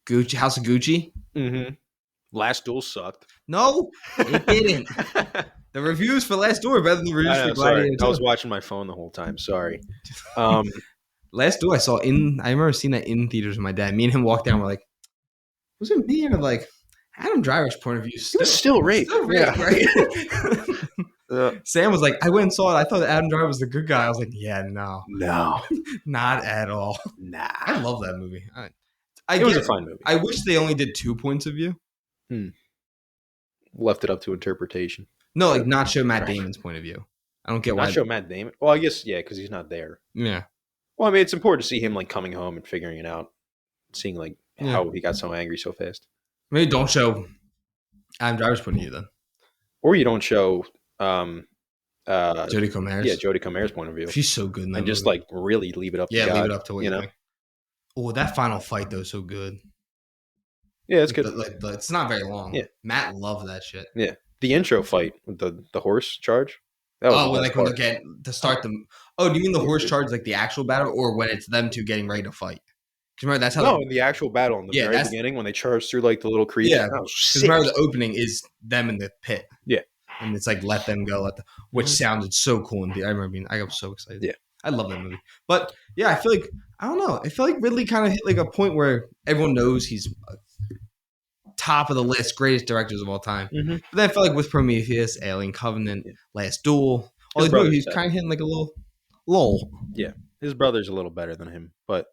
Gucci, House of Gucci. Mm-hmm. Last Duel sucked. No, it didn't. The reviews for Last Duel are better than the reviews for Gladiator. I was watching my phone the whole time. Sorry. Last Duel I remember seeing that in theaters with my dad. Me and him walked down. We're like, was it me or like Adam Driver's point of view? Still rape. Right? Sam was like, I went and saw it. I thought Adam Driver was the good guy. I was like, yeah, no, not at all. Nah, I love that movie. It was a fun movie. I wish they only did 2 points of view. Left it up to interpretation. No, like not show Matt Damon's point of view. I don't get why. Not show Matt Damon. Well, I guess because he's not there. Yeah. Well, I mean, it's important to see him like coming home and figuring it out, seeing like how he got so angry so fast. Maybe don't show Adam Driver's point of view then, or you don't show Jodie Comer's. Yeah, Jodie Comer's point of view. She's so good in that and movie. Just like really leave it up. Yeah, to God, leave it up to what you know. Think. Oh, that final fight though is so good. Yeah, it's good. It's not very long. Yeah, Matt loved that shit. Yeah, the intro fight with the horse charge. When they get to start them. Oh, do you mean the horse charge like the actual battle, or when it's them two getting ready to fight? Because remember that's how. In the actual battle in the very beginning when they charge through like the little creature. Yeah, because remember the opening is them in the pit. Yeah, and it's like let them go, which sounded so cool. I remember I got so excited. Yeah, I love that movie. But yeah, I feel like I don't know. I feel like Ridley kind of hit like a point where everyone knows he's top of the list, greatest directors of all time. Mm-hmm. But then I feel like with Prometheus, Alien Covenant, Last Duel, all these movies, he's kind of hitting like a little lull. Yeah, his brother's a little better than him, but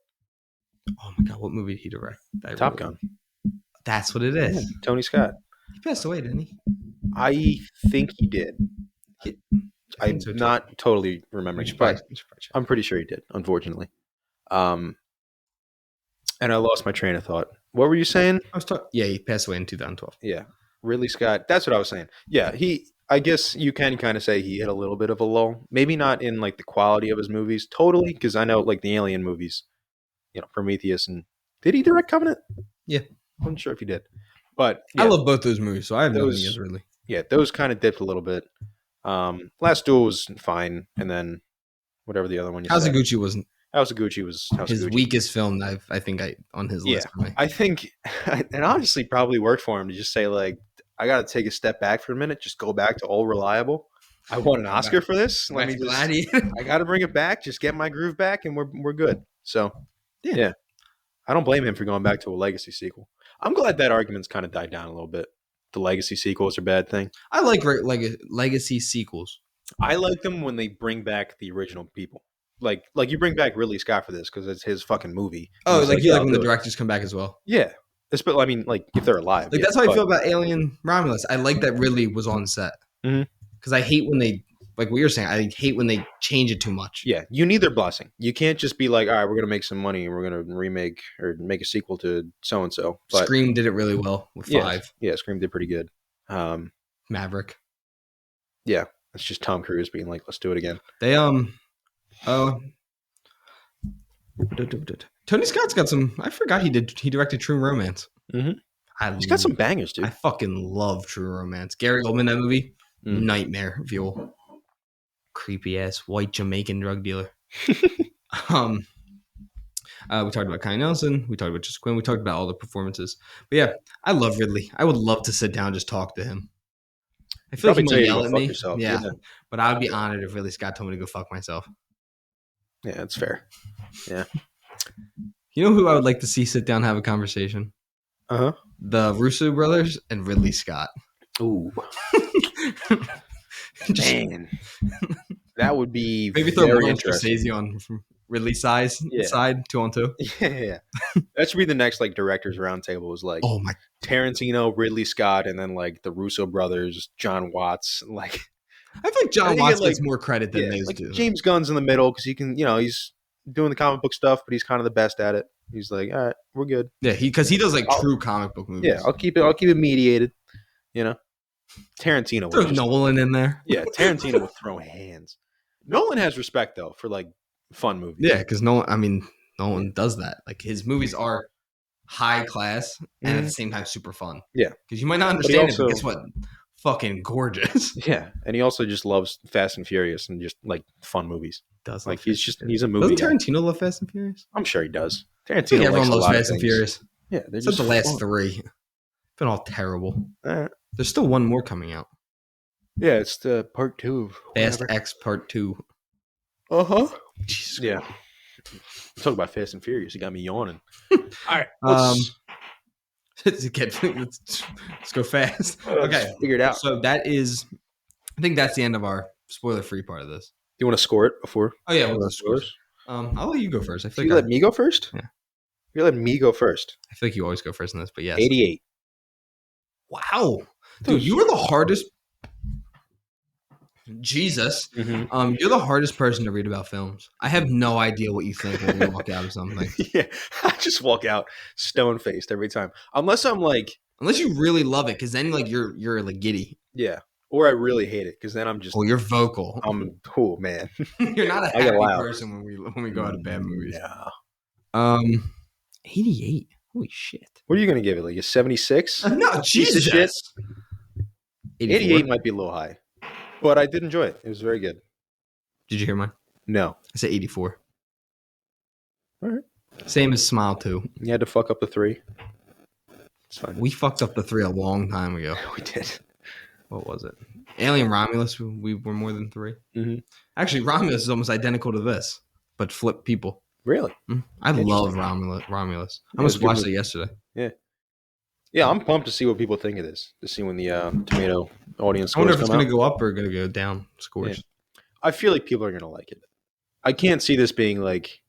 oh my god, what movie did he direct? Top Gun. That's what it is. Yeah, Tony Scott. He passed away, didn't he? I think he did. I'm not totally remembering, but I'm pretty sure he did. Unfortunately, and I lost my train of thought. What were you saying? He passed away in 2012. Yeah, Ridley Scott. That's what I was saying. Yeah, I guess you can kind of say he hit a little bit of a lull. Maybe not in like the quality of his movies totally, because I know like the Alien movies, Prometheus, and did he direct Covenant? Yeah, I'm not sure if he did, but I love both those movies, so I have nothing against Ridley. Yeah, those kind of dipped a little bit. Last Duel was fine, and then whatever the other one you House said. of Gucci was House of Gucci was House his of Gucci. weakest film that I think on his list for me. I think, and honestly, probably worked for him to just say like, I got to take a step back for a minute, just go back to All Reliable. I won an Oscar for this. Let me just. Gladiator. I got to bring it back. Just get my groove back, and we're good. So, Yeah. I don't blame him for going back to a legacy sequel. I'm glad that argument's kind of died down a little bit. The legacy sequels are a bad thing. I like legacy sequels. I like them when they bring back the original people. Like you bring back Ridley Scott for this because it's his fucking movie. Oh, like you like I'll when the do it. directors come back as well. Yeah. I mean, like if they're alive. Like that's how I feel about Alien Romulus. I like that Ridley was on set. Because I hate when they, like what you're saying, I hate when they change it too much. Yeah, you need their blessing. You can't just be like, all right, we're going to make some money and we're going to remake or make a sequel to so-and-so. But, Scream did it really well with 5. Yeah, Scream did pretty good. Maverick. Yeah, it's just Tom Cruise being like, let's do it again. They, Tony Scott's got some, I forgot he directed True Romance. Mm-hmm. He's got some bangers, dude. I fucking love True Romance. Gary Oldman, that movie, nightmare fuel. Creepy ass white Jamaican drug dealer. We talked about Kai Nelson. We talked about Just Quinn. We talked about all the performances. But yeah, I love Ridley. I would love to sit down and just talk to him. I feel like he might yell at me. Yeah, but I would be honored if Ridley Scott told me to go fuck myself. Yeah, that's fair. Yeah. You know who I would like to see sit down and have a conversation? Uh-huh. The Russo brothers and Ridley Scott. Ooh. Man. That would be maybe throw very Martin interesting. Scorsese on from Ridley's side 2-on-2. Yeah. That should be the next like directors roundtable is like oh my Tarantino, Ridley Scott, and then like the Russo brothers, John Watts. Like I feel like John Watts gets more credit than they do. James Gunn's in the middle because he can, he's doing the comic book stuff, but he's kind of the best at it. He's like, all right, we're good. Yeah, because he does like true comic book movies. Yeah, I'll keep it mediated. Tarantino throw Nolan in there. Yeah, Tarantino would throw hands. Nolan has respect though for like fun movies. Yeah, because Nolan does that. Like his movies are high class and at the same time super fun. Yeah, because you might not understand but guess what? Fucking gorgeous. Yeah, and he also just loves Fast and Furious and just like fun movies. Does like he's a movie. Doesn't Tarantino love Fast and Furious? I'm sure he does. Tarantino. Everyone loves Fast and Furious. Yeah, they're just the last 3. Been all terrible. There's still one more coming out. Yeah, it's the part 2 of Fast X Part 2. Jesus. Yeah. Talk about Fast and Furious. You got me yawning. All right. Let's go fast. Okay. Figure it out. So I think that's the end of our spoiler-free part of this. Do you want to score it before? Oh, yeah. We'll scores. I'll let you go first. I feel you let me go first? Yeah. You let me go first. I feel like you always go first in this, but yes. 88. Wow. Dude, you were the hardest. Jesus. Mm-hmm. You're the hardest person to read about films. I have no idea what you think when we walk out of something. Yeah. I just walk out stone-faced every time. Unless you really love it, because then like you're like giddy. Yeah. Or I really hate it, because then I'm just... Oh, you're vocal. I'm cool, man. You're not a happy person when we go out of bad movies. Yeah. 88. Holy shit. What are you going to give it? Like a 76? No, Jesus. Shit. 88 might be a little high. But I did enjoy it. It was very good. Did you hear mine? No. I said 84. All right. Same as Smile 2. You had to fuck up the 3. It's fine. We fucked up the 3 a long time ago. We did. What was it? Alien Romulus, we were more than 3. Mm-hmm. Actually, Romulus is almost identical to this, but flip people. Really? Mm-hmm. I love Romulus. I almost watched it yesterday. Yeah. Yeah, I'm pumped to see what people think of this. To see when the tomato audience scores I wonder if it's going to go up or going to go down scores. Yeah. I feel like people are going to like it. I can't see this being like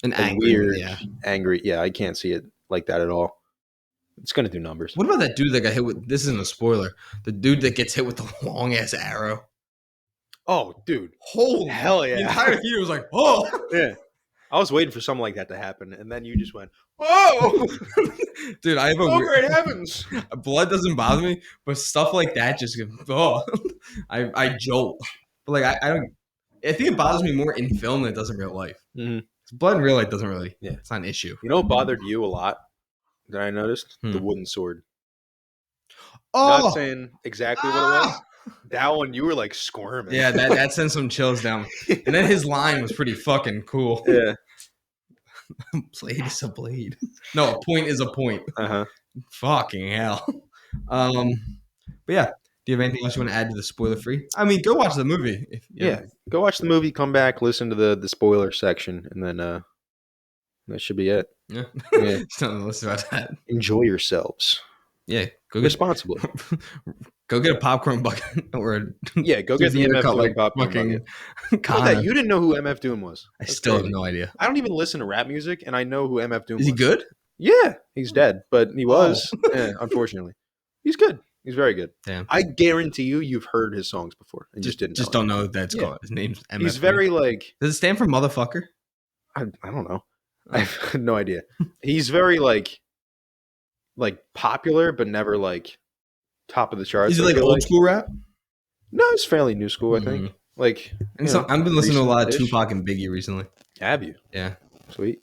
an weird, angry. Yeah, I can't see it like that at all. It's going to do numbers. What about that dude that got hit with? This isn't a spoiler. The dude that gets hit with the long ass arrow. Oh, dude! Holy hell yeah! The entire theater was like, "Oh, yeah." I was waiting for something like that to happen, and then you just went, "Whoa, dude!" I have a great heavens! Blood doesn't bother me, but stuff like that just I jolt. But like I don't. I think it bothers me more in film than it does in real life. Mm-hmm. Blood in real life doesn't really. Yeah, it's not an issue. You know what bothered you a lot that I noticed? The wooden sword. Oh, not saying exactly what it was. That one, you were like squirming. Yeah, that sent some chills down. And then his line was pretty fucking cool. Yeah. Blade is a blade. No, a point is a point. Uh-huh. Fucking hell. But yeah, do you have anything else you want to add to the spoiler free? I mean, go watch the movie. Yeah. Go watch the movie, come back, listen to the spoiler section, and then that should be it. Yeah. Yeah. Something less about that. Enjoy yourselves. Yeah. Go get Responsibly. go get a popcorn bucket or Yeah, go get the MF Doom like popcorn fucking bucket. How about that? You didn't know who MF Doom was. I That's still crazy. have no idea. I don't even listen to rap music, and I know who MF Doom Is he was. good? Yeah, he's dead, but he was. Yeah, unfortunately, he's good. He's very good. Damn. I guarantee you've heard his songs before and just didn't. Just don't know what that's called. His name's MF. He's very like. Does it stand for motherfucker? I don't know. I have no idea. He's very like popular, but never like top of the charts. Is he like old school rap? No, it's fairly new school. I think. Like, and so I've been listening to a lot of recent-ish. Tupac and Biggie recently. Have you? Yeah. Sweet.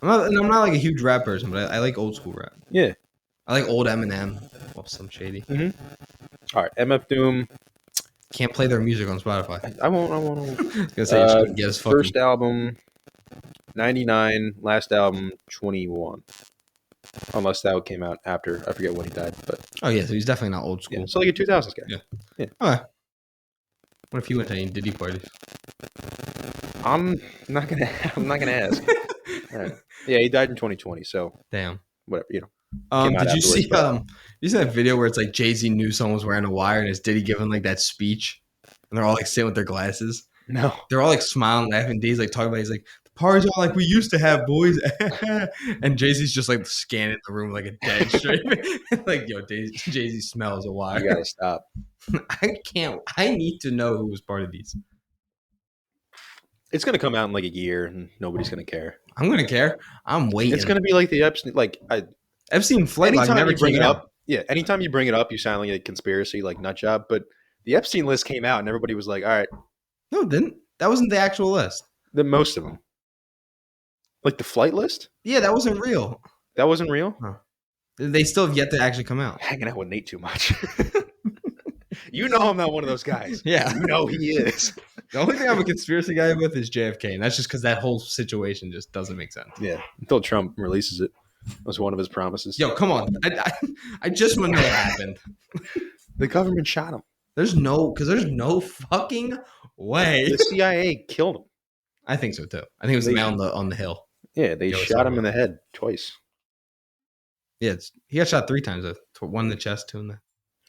I'm not like a huge rap person, but I like old school rap. Yeah. I like old Eminem. Well, some shady. All right, MF Doom. Can't play their music on Spotify. I won't. I was gonna say you should get his fucking First album, 99. Last album, 21. Unless that came out after. I forget when he died, but Oh yeah, so he's definitely not old school. yeah. So like a 2000s guy. Yeah. Okay. What if he went to any Diddy parties? I'm not gonna ask. All right. Yeah, he died in 2020. So Damn. whatever, Came Did out you afterwards, see but- you see that video where it's like Jay-Z knew someone was wearing a wire and it's Diddy giving like that speech and they're all like sitting with their glasses. No. They're all like smiling, laughing. D's like talking about he's like the parties are like we used to have, boys. And Jay-Z's just like scanning the room like a dead straight. Like, yo, Jay-Z smells a wire. You gotta stop. I need to know who was part of these. It's gonna come out in like a year, and nobody's gonna care. I'm gonna care. I'm waiting. It's gonna be like the Epstein. Like Epstein flight log anytime never you bring came it out. up, yeah. Anytime you bring it up, you sound like a conspiracy, like nut job. But the Epstein list came out, and everybody was like, "All right." No, it didn't. That wasn't the actual list. The most of them, like the flight list, Yeah, that wasn't real. that wasn't real. They still have yet to actually come out. Hanging out with Nate too much. You know I'm not one of those guys. Yeah. You know he is. The only thing I'm a conspiracy guy with is JFK, and that's just because that whole situation just doesn't make sense. Yeah. Until Trump releases it. That was one of his promises. Yo, come on. I just want to know what happened. The government shot him. There's no fucking way. The CIA killed him. I think so too. I think it was the man on the hill. Yeah, they Yo, it's shot him over. in the head twice, Yeah, he got shot 3 times. One in the chest, 2 in the.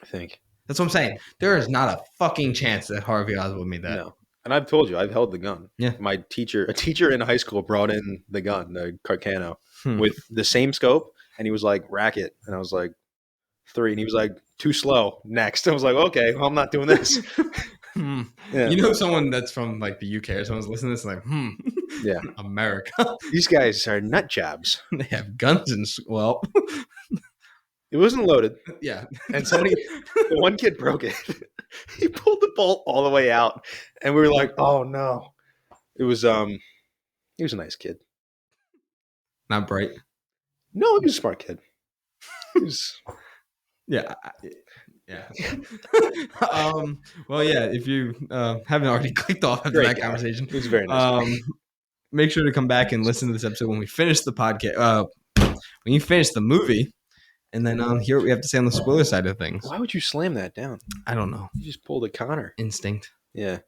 I think. That's what I'm saying. There is not a fucking chance that Harvey Oswald made that. No. And I've told you, I've held the gun. Yeah. A teacher in high school brought in the gun, the Carcano, Hmm. with the same scope, and he was like, rack it. And I was like, 3. And he was like, too slow. Next. I was like, okay, well, I'm not doing this. Hmm. Yeah. You know, someone that's from like the UK or someone's listening to this, like, Yeah. America. These guys are nut jobs. They have guns and well, It wasn't loaded. yeah. And somebody, the one kid broke it. He pulled the bolt all the way out. And we were like, oh no. It was, he was a nice kid. Not bright. No, he was a smart kid. He was, Yeah. Yeah. Well, yeah. If you haven't already clicked off after Great that guy. conversation, he was very nice. make sure to come back and listen to this episode when we finish the podcast. When you finish the movie, and then hear what we have to say on the spoiler side of things. Why would you slam that down? I don't know. You just pulled a Connor. Instinct. Yeah.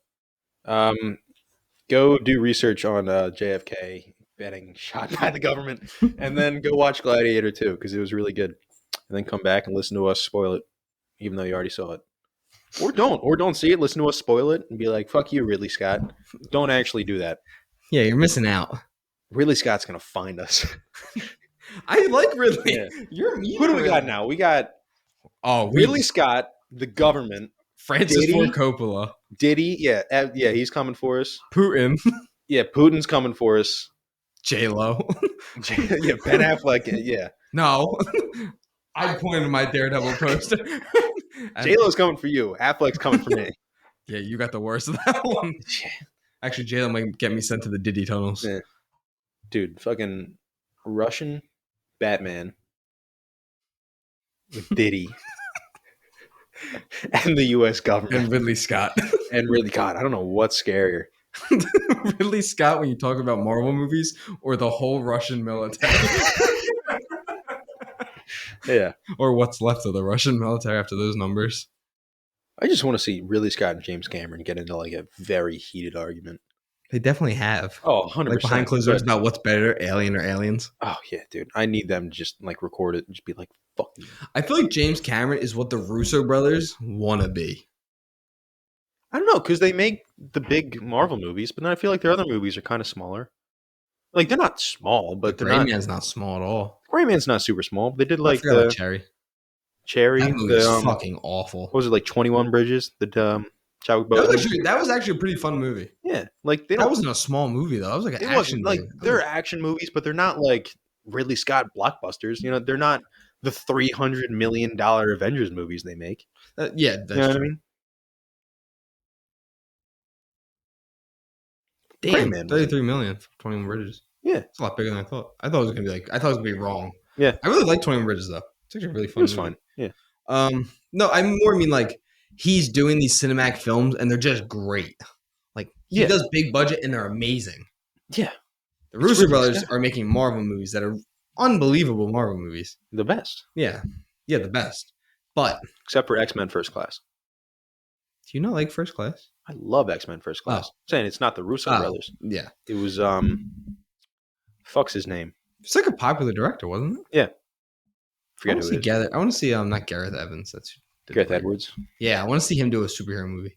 Go do research on JFK getting shot by the government, and then go watch Gladiator 2 because it was really good. And then come back and listen to us spoil it, even though you already saw it. Or don't see it. Listen to us spoil it and be like, "Fuck you, Ridley Scott." Don't actually do that. Yeah, you're missing out. Ridley Scott's gonna find us. I like Ridley. Yeah. You're mean. Who do we to got Ridley. now? We got Oh, Ridley Scott, the government, Francis Diddy? Ford Coppola, Diddy. Yeah, he's coming for us. Putin, Yeah, Putin's coming for us. J Lo. Yeah, Ben Affleck. Yeah, No, I pointed my Daredevil poster. J Lo's coming for you. Affleck's coming for me. Yeah, you got the worst of that one. Actually, J Lo might get me sent to the Diddy tunnels. Yeah. Dude, fucking Russian Batman with Diddy. and the U.S. government. And Ridley Scott. And really, God, I don't know what's scarier. Ridley Scott when you talk about Marvel movies or the whole Russian military. Yeah. Or what's left of the Russian military after those numbers. I just want to see Ridley Scott and James Cameron get into like a very heated argument. They definitely have. Oh, 100%. Like behind closed doors about what's better, Alien or Aliens. Oh, yeah, dude. I need them to just like record it and just be like, fuck you. I feel like James Cameron is what the Russo brothers want to be. I don't know, because they make the big Marvel movies, but then I feel like their other movies are kind of smaller. Like, they're not small, but The they're Gray not. Man's not small at all. Gray Man's not super small. They did I like forgot about Cherry. Cherry. That movie is fucking awful. What was it, like 21 Bridges? The Chadwick That Boseman. was actually a pretty fun movie. Yeah, like they That don't. wasn't a small movie though. That was like an It action wasn't like movie. they're action movies, but they're not like Ridley Scott blockbusters. You know, they're not the $300 million Avengers movies they make. Yeah, You know what I mean? Damn, Man 33 million for 21 Bridges. Yeah, It's a lot bigger than I thought. I thought it was gonna be like I thought it was gonna be wrong. Yeah, I really like 21 Bridges though. It's actually a really it fun. was movie. fun. Yeah. No, I more mean like he's doing these cinematic films and they're just great. Like he does big budget and they're amazing. Yeah. The Russo brothers are making Marvel movies that are unbelievable Marvel movies. The best. Yeah, the best. But except for X-Men First Class. Do you not like First Class? I love X-Men First Class. I'm saying it's not the Russo brothers. Yeah. It was fuck's his name. It's like a popular director, wasn't it? Yeah. Forget who it is. I want to see not Gareth Evans. That's Gareth Edwards. Yeah, I want to see him do a superhero movie.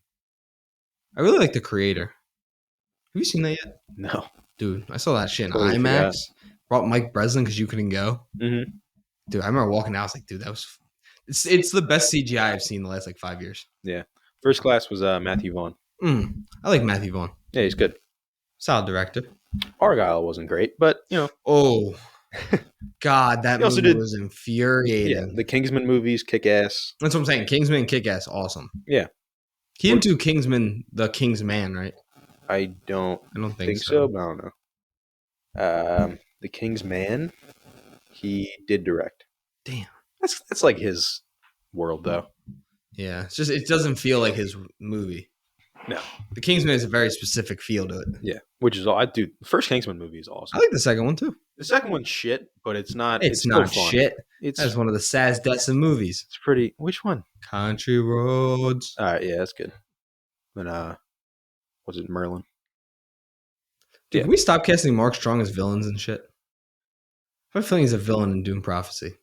I really like The Creator. Have you seen that yet? No. Dude, I saw that shit in IMAX. Brought Mike Breslin because you couldn't go. Mm-hmm. Dude, I remember walking out. I was like, dude, that was... It's the best CGI I've seen in the last 5 years. Yeah. First Class was Matthew Vaughn. I like Matthew Vaughn. Yeah, he's good. Solid director. Argyle wasn't great, but, you know. Oh, God, that movie was infuriating. Yeah, the Kingsman movies, Kick-Ass. That's what I'm saying. Kingsman and Kick-Ass, awesome. Yeah. He didn't do Kingsman, the King's Man, right? I don't think so, but I don't know. The King's Man, he did direct. Damn. That's like his world, though. Yeah, it's just it doesn't feel like his movie. No. The Kingsman has a very specific feel to it. Yeah, which is all I do. The first Kingsman movie is awesome. I like the second one, too. The second one's shit, but it's not. It's not fun. shit. It's That's one of the saddest deaths in movies. It's pretty. Which one? Country Roads. All right, yeah, that's good. Then, was it Merlin? Dude, can we stop casting Mark Strong as villains and shit? I have a feeling he's a villain in Doom Prophecy.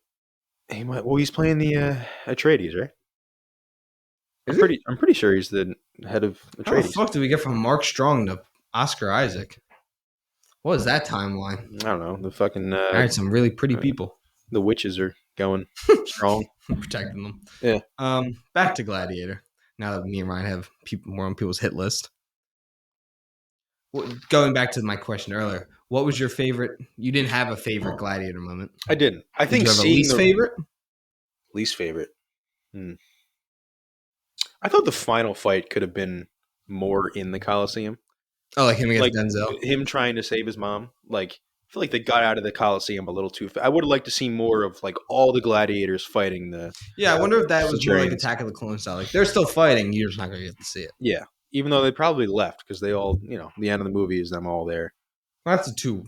Well, he's playing the Atreides, right? I'm pretty sure he's the head of Atreides. How the fuck did we get from Mark Strong to Oscar Isaac? What is that timeline? I don't know. The fucking married some really pretty people. The witches are going strong, protecting them. Yeah. Back to Gladiator. Now that me and Ryan have more on people's hit list. Going back to my question earlier, what was your favorite? You didn't have a favorite Gladiator moment. I didn't. I think Did you have a least favorite? Least favorite. I thought the final fight could have been more in the Coliseum. Oh, like him against Denzel? Him trying to save his mom. Like, I feel like they got out of the Coliseum a little too fast. I would have liked to see more of like all the gladiators fighting the. Yeah, I wonder if that was more like Attack of the Clones style. Like they're still fighting, you're just not going to get to see it. Yeah, even though they probably left because they all, the end of the movie is them all there. Well, that's the two.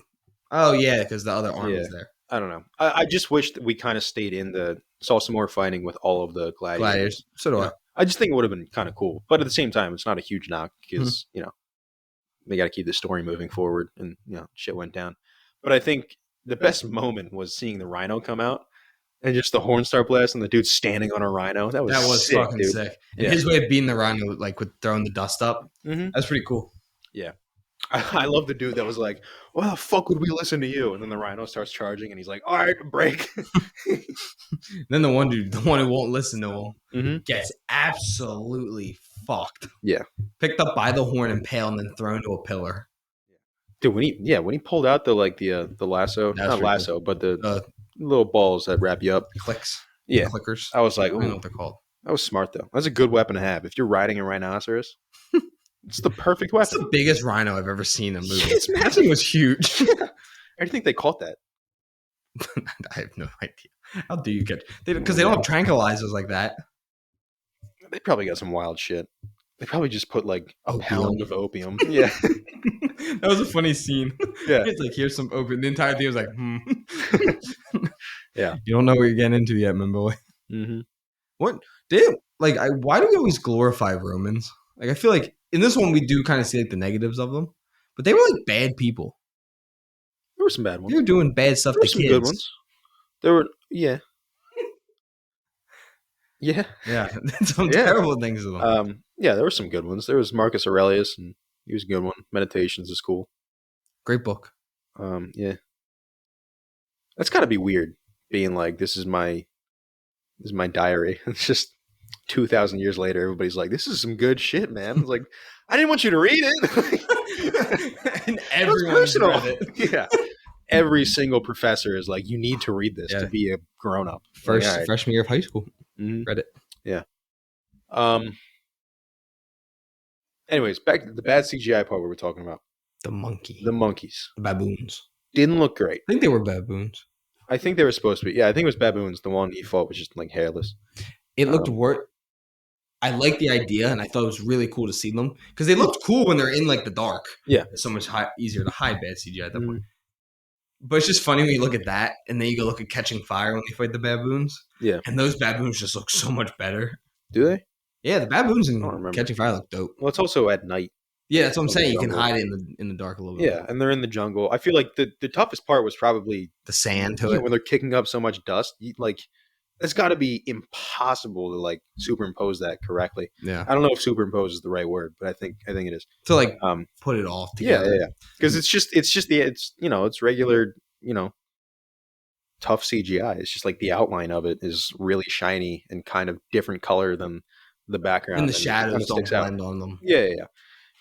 Oh yeah, because the other army's there. I don't know. I just wish that we kind of stayed saw some more fighting with all of the gladiators. So do I. I just think it would have been kind of cool, but at the same time, it's not a huge knock because they got to keep the story moving forward, and shit went down. But I think the best moment was seeing the rhino come out and just the horn start blast and the dude standing on a rhino. That was sick, fucking dude. sick. And his way of beating the rhino, like with throwing the dust up, that's pretty cool. Yeah. I love the dude that was like, "Why the fuck would we listen to you?" And then the rhino starts charging, and he's like, "All right, break." Then the one who won't listen to him, gets absolutely fucked. Yeah, picked up by the horn and impaled, and then thrown to a pillar. Dude, when he pulled out the lasso, not lasso, cool. But the little balls that wrap you up, clicks, clickers. I was like, I don't know what they're called. That was smart though. That's a good weapon to have if you're riding a rhinoceros. It's the perfect weapon. It's the biggest rhino I've ever seen in a movie. That thing was huge. I think they caught that. I have no idea. How do you get? Because they don't have tranquilizers like that. They probably got some wild shit. They probably just put like a Opium. pound of opium. Yeah. That was a funny scene. Yeah. It's like, here's some opium. The entire thing was like, Yeah. You don't know what you're getting into yet, man, boy. Mm-hmm. What why do we always glorify Romans? Like, I feel like in this one we do kind of see like the negatives of them, but they were like bad people. There were some bad ones. They were doing bad stuff There were to some kids. good ones. There were, yeah. Yeah. Yeah, some terrible things to them. Yeah, there were some good ones. There was Marcus Aurelius, and he was a good one. Meditations is cool. Great book. Yeah. That's got to be weird, being like, this is my diary. It's just 2,000 years later, everybody's like, this is some good shit, man. It's like, I didn't want you to read it. And everyone's read it. Yeah. Every single professor is like, you need to read this to be a grown-up. Freshman year of high school. Mm-hmm. Read it. Yeah. Anyways, back to the bad CGI part we were talking about. The monkey. The monkeys. The baboons. Didn't look great. I think they were baboons. I think they were supposed to be. Yeah, I think it was baboons. The one he fought was just like hairless. It looked worse. I liked the idea, and I thought it was really cool to see them because they looked cool when they're in like the dark. Yeah, it's so much easier to hide bad CGI at that point. But it's just funny when you look at that, and then you go look at Catching Fire when they fight the baboons. Yeah, and those baboons just look so much better. Do they? Yeah, the baboons in Catching Fire look dope. Well, it's also at night. Yeah, that's what I'm saying. You can hide it in the dark a little bit. Yeah, and they're in the jungle. I feel like the toughest part was probably the sand to it when they're kicking up so much dust. Like, it's got to be impossible to like superimpose that correctly. Yeah, I don't know if superimpose is the right word, but I think it is. To like put it all together. Yeah. Because it's regular tough CGI. It's just like the outline of it is really shiny and kind of different color than the background. And the shadows don't blend on them. Yeah.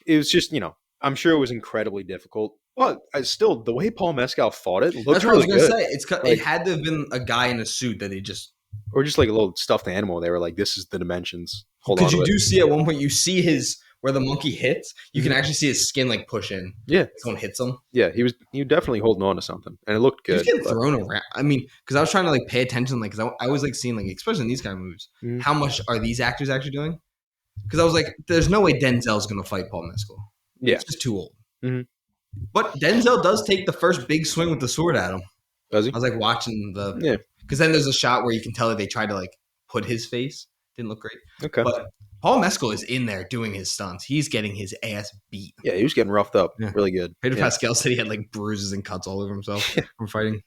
It was just, I'm sure it was incredibly difficult. But still, the way Paul Mescal fought it looked really good. That's what I was going to say. It had to have been a guy in a suit that he just... Or just like a little stuffed animal. They were like, this is the dimensions. Hold on. Because you do see at one point, you see where the monkey hits, you can actually see his skin like push in. Yeah. Someone hits him. Yeah, he was definitely holding on to something. And it looked good. He was getting thrown around. I mean, because I was trying to like pay attention, like, because I was like seeing, like, especially in these kind of movies, how much are these actors actually doing? Because I was like, there's no way Denzel's going to fight Paul Mescal. Yeah. He's just too old. Mm-hmm. But Denzel does take the first big swing with the sword at him. Does he? I was like watching because then there's a shot where you can tell that they tried to like put his face. Didn't look great. Okay. But Paul Mescal is in there doing his stunts. He's getting his ass beat. Yeah, he was getting roughed up. Yeah. Really good. Pedro Pascal said he had like bruises and cuts all over himself from fighting.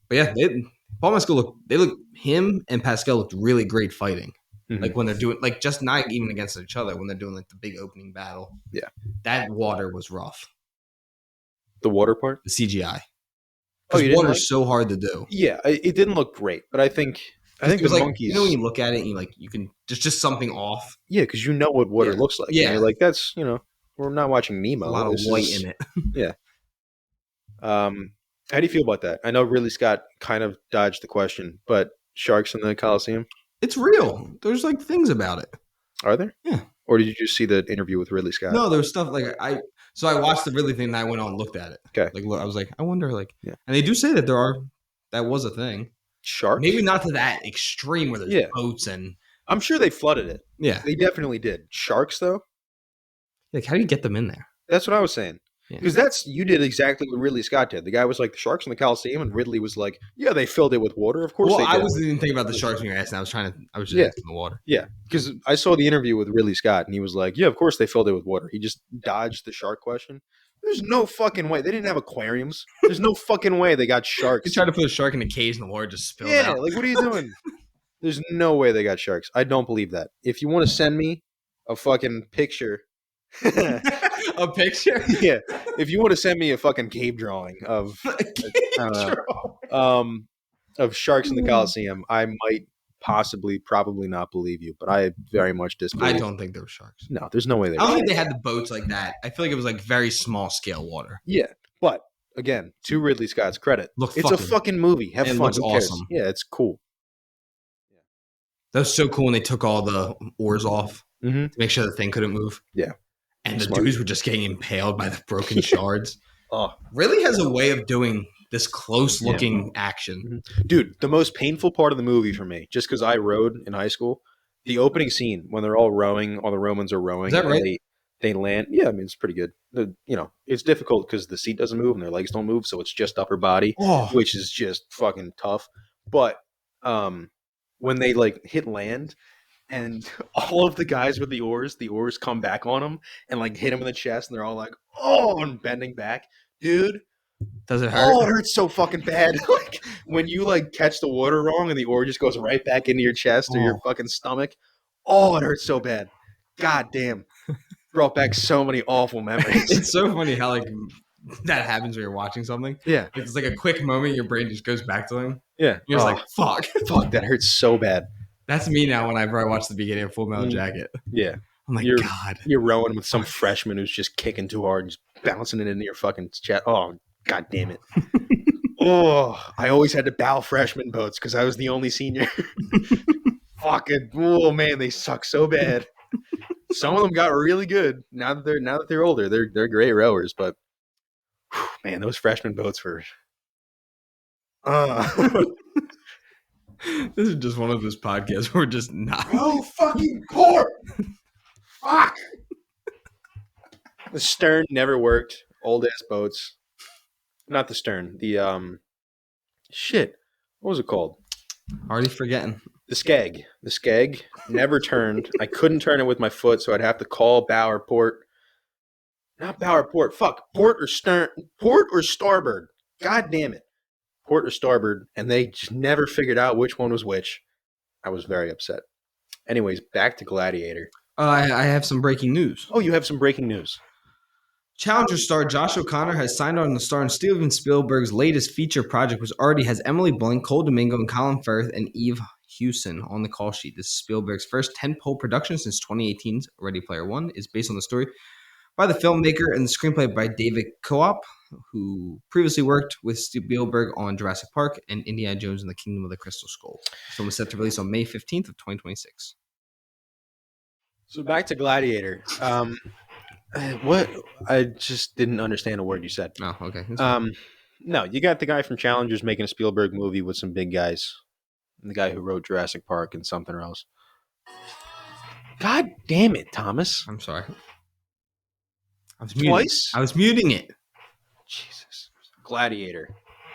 But yeah, Paul Mescal him and Pascal looked really great fighting. Mm-hmm. Like when they're doing, like, just not even against each other, when they're doing like the big opening battle. Yeah. That water was rough. The water part? The CGI. Because water's so hard to do. Yeah, it didn't look great, but I think the monkeys. When you look at it and you can just something off. Yeah, because you know what water looks like. Yeah. And you're like, that's, we're not watching Nemo. A lot of white in it. Yeah. How do you feel about that? I know Ridley Scott kind of dodged the question, but sharks in the Coliseum? It's real. There's like things about it. Are there? Yeah. Or did you just see the interview with Ridley Scott? No, there was stuff like I watched the Ridley thing and I went on and looked at it. Okay. Like, look, I was like, I wonder, like, and they do say that that was a thing. Sharks? Maybe not to that extreme where there's boats and. I'm sure they flooded it. Yeah. They definitely did. Sharks, though? Like, how do you get them in there? That's what I was saying. Because you did exactly what Ridley Scott did. The guy was like, the sharks in the Coliseum, and Ridley was like, yeah, they filled it with water. Of course they did. I wasn't even thinking about the sharks when you were asking. I was just asking the water. Yeah, because I saw the interview with Ridley Scott, and he was like, yeah, of course they filled it with water. He just dodged the shark question. There's no fucking way. They didn't have aquariums. There's no fucking way they got sharks. You tried to put a shark in a cage and the water just spilled out. Yeah, like, what are you doing? There's no way they got sharks. I don't believe that. If you want to send me a fucking picture... A picture? Yeah. If you want to send me a fucking cave drawing of sharks in the Coliseum, I might probably not believe you, but I very much disbelieve. I don't think there were sharks. No, there's no way I don't think they had the boats like that. I feel like it was like very small scale water. Yeah, but again, to Ridley Scott's credit, it's a fucking movie. Have fun. It looks awesome. Yeah, it's cool. That was so cool when they took all the oars off to make sure the thing couldn't move. Yeah. And the dudes were just getting impaled by the broken shards. Oh, really has a way of doing this close-looking action. Dude, the most painful part of the movie for me, just because I rode in high school, The opening scene when they're all rowing, all the Romans are rowing, Is that and right? they land. Yeah, I mean it's pretty good. It's difficult because the seat doesn't move and their legs don't move, so it's just upper body, Oh, which is just fucking tough. But when they like hit land and all of the guys with the oars come back on them and like hit them in the chest, and they're all like, "Oh," and bending back, dude. does it hurt? Oh, it hurts so fucking bad. Like when you like catch the water wrong and the oar just goes right back into your chest or your Oh. fucking stomach. Oh, it hurts so bad. God damn. Brought back so many awful memories. It's so funny how like that happens when you're watching something. Yeah. Like it's like a quick moment, your brain just goes back to them. Yeah. You're just Oh, like, fuck. fuck, that hurts so bad. That's me now whenever I watch the beginning of Full Metal Jacket. Yeah. I'm like, You're God. you're rowing with some freshman who's just kicking too hard and just bouncing it into your fucking chest. Oh, god damn it. Oh, I always had to bow freshman boats because I was the only senior. Fucking, oh man, they suck so bad. Some of them got really good. Now that they're older, they're great rowers. But whew, man, those freshman boats were. This is just one of those podcasts where we're just not. Oh fucking poor. Fuck. The stern never worked. Old ass boats. Not the stern. The shit. What was it called? Already forgetting. The skeg. The skeg never turned. I couldn't turn it with my foot, so I'd have to call bow or port. Not bow or port. Fuck. Port or stern. Port or starboard. God damn it. Port or starboard. And they just never figured out which one was which. I was very upset. Anyways, back to Gladiator. I have some breaking news. Oh, you have some breaking news. Challenger star Josh O'Connor has signed on to star in Steven Spielberg's latest feature project, which already has Emily Blunt, Cole Domingo, and Colin Firth and Eve Hewson on the call sheet. This is Spielberg's first tentpole production since 2018's Ready Player One. Is based on the story by the filmmaker and the screenplay by David Coop, who previously worked with Spielberg on Jurassic Park and Indiana Jones and the Kingdom of the Crystal Skull. The film is set to release on May 15th of 2026. So back to Gladiator. What? I just didn't understand a word you said. Oh, okay. No, you got the guy from Challengers making a Spielberg movie with some big guys. And the guy who wrote Jurassic Park and something else. God damn it, Thomas. I'm sorry. I was Twice? I was muting it. Jesus. Gladiator.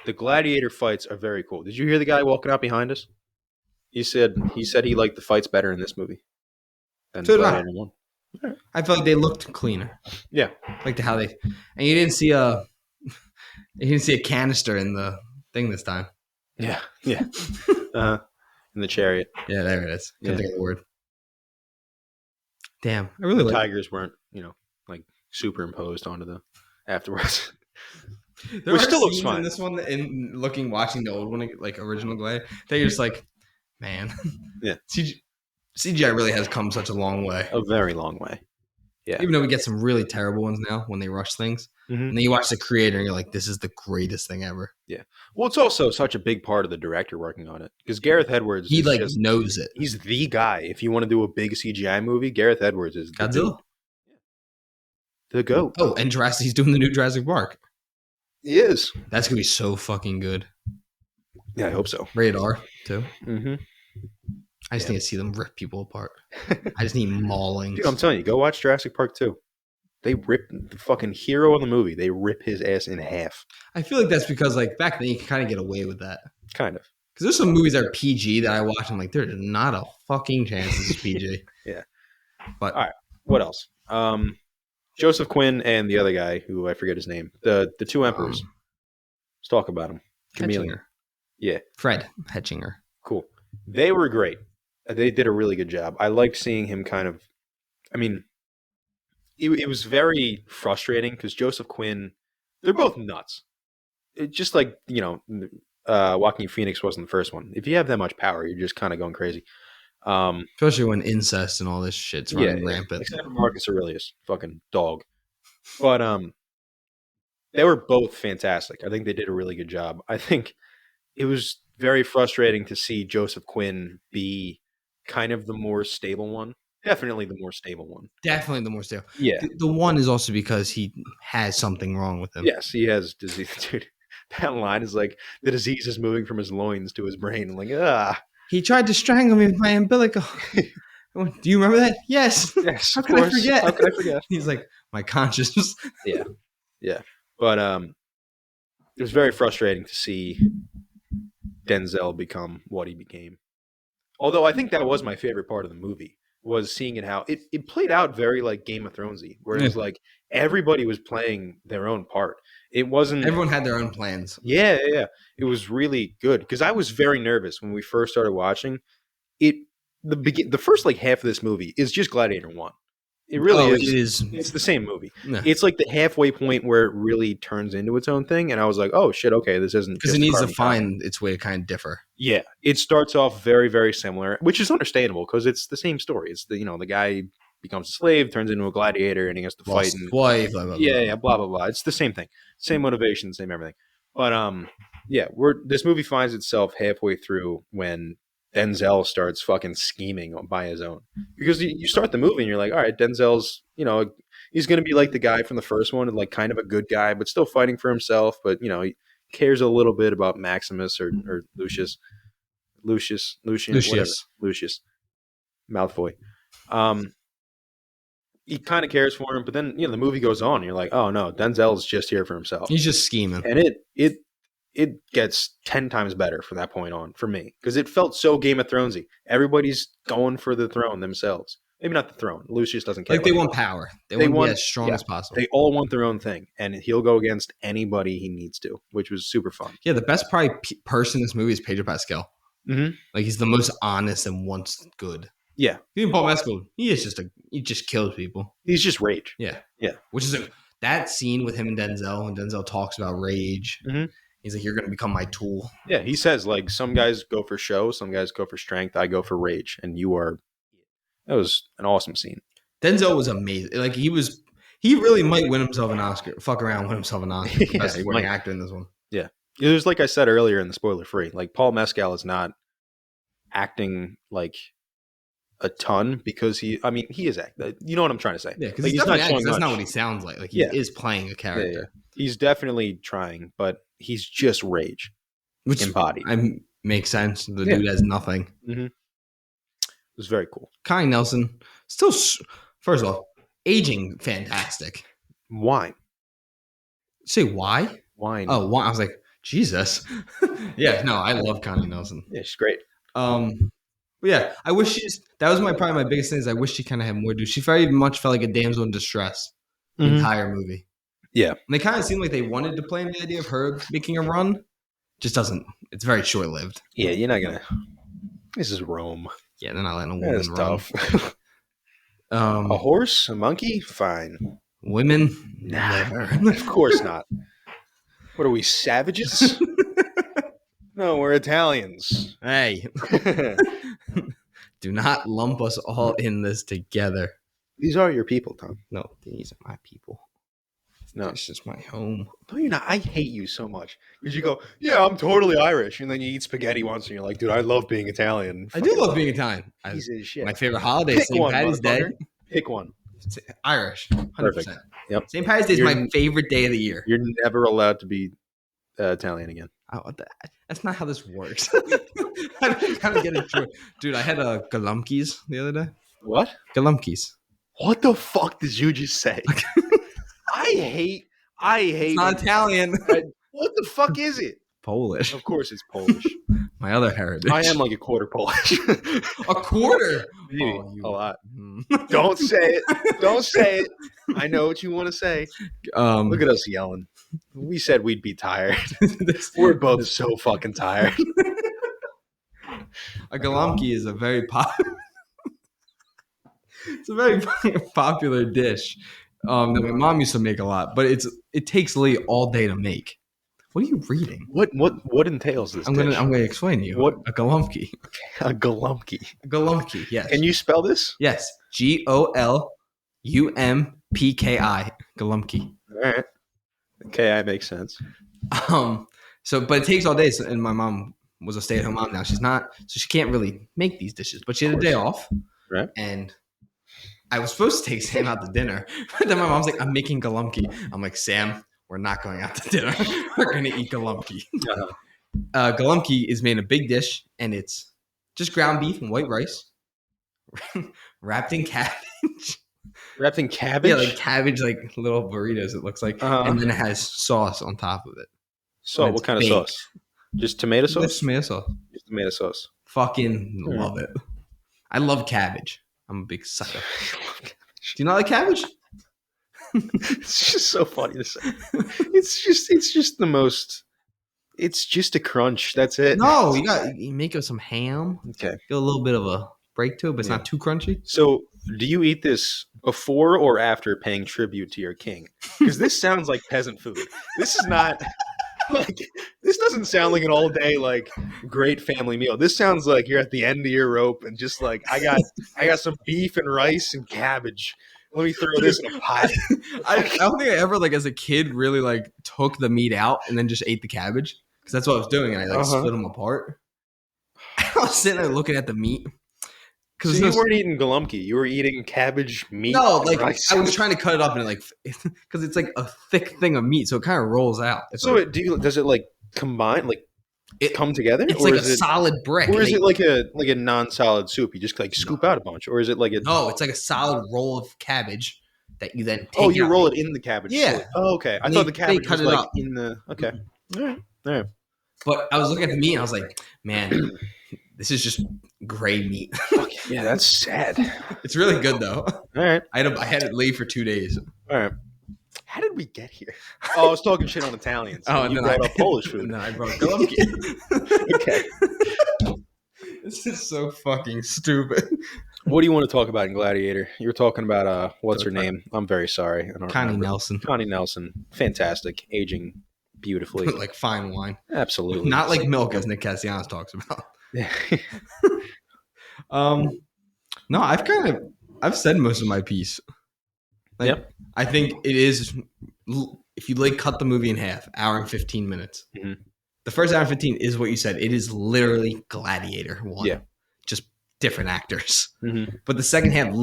The Gladiator fights are very cool. Did you hear the guy walking out behind us? He said he liked the fights better in this movie than So did I. Gladiator 1. I felt like they looked cleaner. Yeah. Like how they, and you didn't see a canister in the thing this time. Yeah. Yeah. In the chariot. Yeah, there it is. Can't Yeah. think of the word. Damn, I really The like. tigers weren't, like superimposed onto the afterwards. There Which are still looks scenes fine. in this one, in watching the old one, like original Gladiator, that you're just like, man, Yeah. CGI really has come such a long way. A very long way. Yeah. Even though we get some really terrible ones now when they rush things, Mhm. and then you watch the creator and you're like, this is the greatest thing ever. Well, it's also such a big part of the director working on it because Gareth Edwards, He is like just, knows it. he's the guy. If you want to do a big CGI movie, Gareth Edwards is Godzilla. the GOAT. Oh, and Jurassic. He's doing the new Jurassic Park. He is. That's gonna be so fucking good. Yeah, I hope so. Rated R too. Mm-hmm. I just need to see them rip people apart. I just need mauling. Dude, I'm telling you, go watch Jurassic Park 2. They rip the fucking hero of the movie. They rip his ass in half. I feel like that's because like back then you could kind of get away with that. Kind of. Because there's some movies that are PG that I watch. I'm like, there's not a fucking chance this is PG. Yeah. But All right. What else? Joseph Quinn and the other guy who I forget his name. The two emperors. Let's talk about them. Chameleon. Hetchinger. Yeah. Fred Hetchinger. Cool. They were great. They did a really good job. I liked seeing him kind of. I mean, it was very frustrating because Joseph Quinn. They're both nuts. Just like Joaquin Phoenix was in the first one. If you have that much power, you're just kind of going crazy. Especially when incest and all this shit's running rampant. Except for Marcus Aurelius, fucking dog. But they were both fantastic. I think they did a really good job. I think it was very frustrating to see Joseph Quinn be kind of the more stable one. Definitely the more stable one. Definitely the more stable. Yeah. The one is also because he has something wrong with him. Yes, he has disease. Dude, that line is like the disease is moving from his loins to his brain. Like, ah. He tried to strangle me with my umbilical. I went, do you remember that? Yes. Yes, How of could I course. forget? How could I forget? He's like, my conscience. Yeah, yeah. But it was very frustrating to see Denzel become what he became. Although I think that was my favorite part of the movie, was seeing it how it played out very like Game of Thronesy, where it Yeah. was like everybody was playing their own part. It wasn't. Everyone had their own plans. Yeah, yeah, yeah. It was really good because I was very nervous when we first started watching it. The first like half of this movie is just Gladiator 1. It really It is. is. It's the same movie. No. It's like the halfway point where it really turns into its own thing, and I was like, "Oh shit, okay, this isn't Because just it needs to carbon copy." find its way to kind of differ. Yeah, it starts off very, very similar, which is understandable because it's the same story. It's the guy becomes a slave, turns into a gladiator, and he has to fight. Lost And wife, blah, blah, blah. yeah, blah blah blah. It's the same thing, same motivation, same everything. But yeah, this movie finds itself halfway through when Denzel starts fucking scheming by his own, because you start the movie and you're like, all right, Denzel's he's gonna be like the guy from the first one, and like kind of a good guy, but still fighting for himself, but he cares a little bit about Maximus or Lucius, whatever. Lucius, Malfoy. He kind of cares for him, but then the movie goes on. And you're like, oh no, Denzel's just here for himself, He's just scheming. and it gets 10 times better from that point on for me because it felt so Game of Thronesy. Everybody's going for the throne themselves. Maybe not the throne. Lucius doesn't care. Like they want power. They want to be as strong as possible. They all want their own thing, and he'll go against anybody he needs to, which was super fun. Yeah, the best probably person in this movie is Pedro Pascal. Mm-hmm. Like he's the most honest and wants good. Yeah, even Paul Mescal, he just kills people. He's just rage. Yeah, yeah. Which is that scene with him and Denzel talks about rage. Mm-hmm. He's like, "You're going to become my tool." Yeah, he says like some guys go for show, some guys go for strength. I go for rage, and you are. That was an awesome scene. Denzel was amazing. Like he really might win himself an Oscar. Fuck around, win himself an Oscar. Yeah, Best supporting actor in this one. Yeah, it was like I said earlier in the spoiler free. Like Paul Mescal is not acting like a ton because he is acting. You know what I'm trying to say? Yeah, because like, he's not showing that's much. not what he sounds like. Like he is playing a character. Yeah. He's definitely trying, but he's just rage, which embodied. Makes sense. The dude has nothing. Mm-hmm. It was very cool. Connie Nelson still, first of all, aging fantastic. Wine. Say why? Wine. Oh, wine. I was like, Jesus. Yeah, no, I love Connie Nelson. Yeah, she's great. But yeah, I wish that was probably my biggest thing is I wish she kind of had more to do. She very much felt like a damsel in distress the entire movie. Yeah. And they kind of seemed like they wanted to play in the idea of her making a run. Just doesn't. It's very short lived. Yeah, you're not gonna. This is Rome. Yeah, they're not letting a woman run. Tough. A horse, a monkey, fine. Women, never. Of course not. What are we, savages? No, we're Italians. Hey, do not lump us all in this together. These are your people, Tom. No, these are my people. No, this is my home. No, you're not. I hate you so much because you go, yeah, I'm totally Irish, and then you eat spaghetti once, and you're like, dude, I love being Italian. I do love being Italian. Piece of shit. My favorite holiday is St. Patty's Day. Pick one. Irish, 100%. Perfect. Yep. St. Patty's Day is my favorite day of the year. You're never allowed to be Italian again. Oh, that's not how this works. I kind of get it through. Dude, I had galumkis the other day. What? Galumkis. What the fuck did you just say? I hate. It's not Italian. What the fuck is it? Polish. Of course it's Polish. My other heritage. I am like a quarter Polish. A quarter? Maybe. A lot. Don't say it. Don't say it. I know what you want to say. Look at us yelling. We said we'd be tired. We're both so fucking tired. A galumki is a very popular. It's a very popular dish that my mom used to make a lot, but it takes Lee all day to make. What are you reading? What entails this? I'm gonna explain to you. What a galumki? A galumki. A galumki. Yes. Can you spell this? Yes. GOLUMPKI. Galumki. All right. Okay, that makes sense. But it takes all day. And my mom was a stay-at-home mom now. She's not, so she can't really make these dishes. But she had a day off. Right. And I was supposed to take Sam out to dinner. But then my mom's like, I'm making galumki. I'm like, Sam, we're not going out to dinner. We're going to eat galumki. Galumki is made in a big dish, and it's just ground beef and white rice, wrapped in cabbage. Wrapped in cabbage? Yeah, like cabbage, like little burritos. It looks like, and then it has sauce on top of it. So what kind of sauce? Just tomato sauce? Just tomato sauce. Just tomato sauce. Fucking love it. I love cabbage. I'm a big sucker. Do you not like cabbage? It's just so funny to say. It's just the most. It's just a crunch. That's it. No, you make it with some ham. Okay. Get a little bit of a break to it, but it's not too crunchy. So, do you eat this before or after paying tribute to your king? Because this sounds like peasant food. This is not like this doesn't sound like an all day like great family meal. This sounds like you're at the end of your rope and just like I got some beef and rice and cabbage. Let me throw this in a pot. I don't think I ever like as a kid really like took the meat out and then just ate the cabbage because that's what I was doing and I like split them apart. I was sitting there looking at the meat. So you weren't eating galumki. You were eating cabbage meat. No, like rice. I was trying to cut it up and like because it's like a thick thing of meat, so it kind of rolls out. So like, does it like combine like it come together? It's like a solid brick. Or is it like a non-solid soup? You just like scoop out a bunch, or is it like a? No, it's like a solid roll of cabbage that you then take. Oh, you roll it in the cabbage. Yeah. Oh, okay. I thought the cabbage was like in the. Okay. All right. But I was looking at the meat and I was like, man, this is just gray meat. Yeah, that's sad. It's really good though. All right. I had it laid for 2 days. All right. How did we get here? Oh, I was talking shit on Italians. Oh, and you then brought up Polish food. And then I brought galumki. Okay. This is so fucking stupid. What do you want to talk about in Gladiator? You were talking about what's her name? I'm very sorry. I don't Connie remember. Nelson. Connie Nelson. Fantastic. Aging beautifully. Like fine wine. Absolutely. Not like milk as Nick Castellanos talks about. Yeah. No, I've said most of my piece. Like, yep. I think it is, if you like cut the movie in half, hour and 15 minutes. Mm-hmm. The first hour and 15 is what you said. It is literally Gladiator 1. Yeah. Just different actors. Mm-hmm. But the second half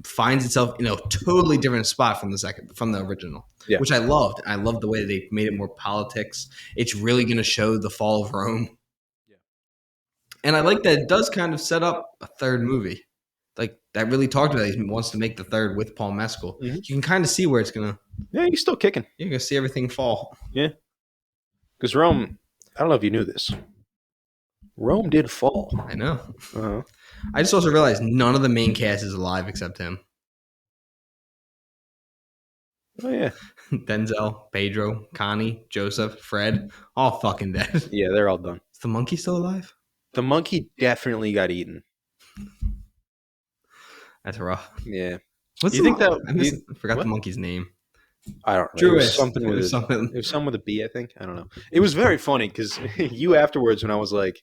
finds itself in a totally different spot from the original, which I loved. I loved the way they made it more politics. It's really going to show the fall of Rome. Yeah. And I like that it does kind of set up a third movie. Like that really talked about it. He wants to make the third with Paul Mescal. Mm-hmm. You can kind of see where it's gonna. Yeah, he's still kicking. You're gonna see everything fall. Yeah, because Rome. I don't know if you knew this. Rome did fall. I know. Uh-huh. I just also realized none of the main cast is alive except him. Oh yeah, Denzel, Pedro, Connie, Joseph, Fred, all fucking dead. Yeah, they're all done. Is the monkey still alive? The monkey definitely got eaten. That's rough. Yeah. What's you think that? I forgot the monkey's name. I don't know. Drew it was something with something. It was something with a B, I think. I don't know. It was very funny because you afterwards, when I was like,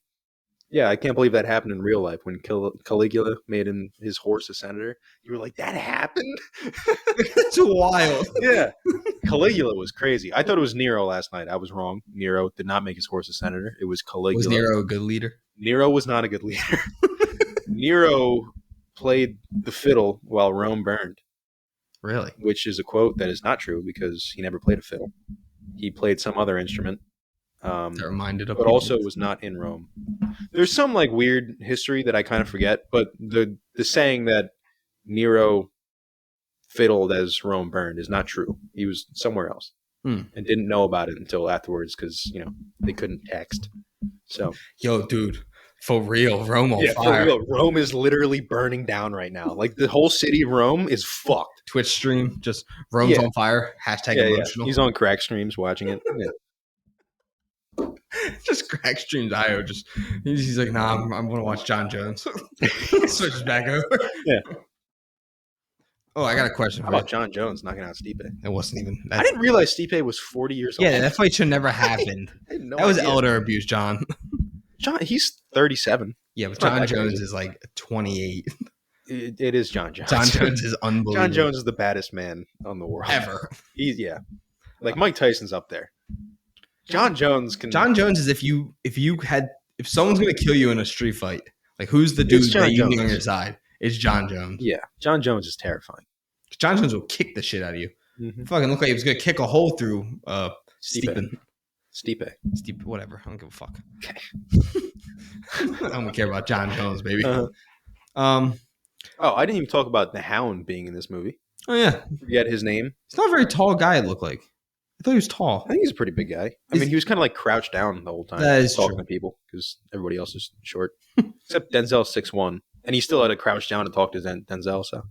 "Yeah, I can't believe that happened in real life." When Caligula made his horse a senator, you were like, "That happened." It's wild. Yeah, Caligula was crazy. I thought it was Nero last night. I was wrong. Nero did not make his horse a senator. It was Caligula. Was Nero a good leader? Nero was not a good leader. Nero played the fiddle while Rome burned. Really? Which is a quote that is not true because he never played a fiddle. He played some other instrument. That reminded of but also was not in Rome. There's some like weird history that I kind of forget, but the saying that Nero fiddled as Rome burned is not true. He was somewhere else and didn't know about it until afterwards because they couldn't text. So, yo, dude. For real, Rome on fire. For real. Rome is literally burning down right now. Like the whole city of Rome is fucked. Twitch stream, just Rome's on fire. Hashtag emotional. He's on crack streams watching it. Yeah. Just crack streams. He's like, nah, I'm gonna watch John Jones. Switches back over. Yeah. Oh, I got a question. How about John Jones knocking out Stipe? It wasn't even. I didn't realize Stipe was 40 years old. Yeah, that fight should never happened. That was elder abuse, John. He's 37. Yeah, but John Jones is like 28. It is John Jones. John Jones is unbelievable. John Jones is the baddest man on the world. Ever. Like Mike Tyson's up there. John Jones is if someone's gonna kill you in a street fight, like who's the dude that you need on your side? It's John Jones. Yeah. John Jones is terrifying. John Jones will kick the shit out of you. Mm-hmm. Fucking look like he was gonna kick a hole through Stipe, whatever. I don't give a fuck. Okay. I don't care about John Jones, baby. Uh-huh. Oh, I didn't even talk about the Hound being in this movie. Oh yeah, Forget his name. he's not a very tall guy. It looked like. I thought he was tall. I think he's a pretty big guy. I mean, he was kind of like crouched down the whole time, That is talking true. to people because everybody else is short, except Denzel's 6'1", and he still had to crouch down to talk to Denzel. So,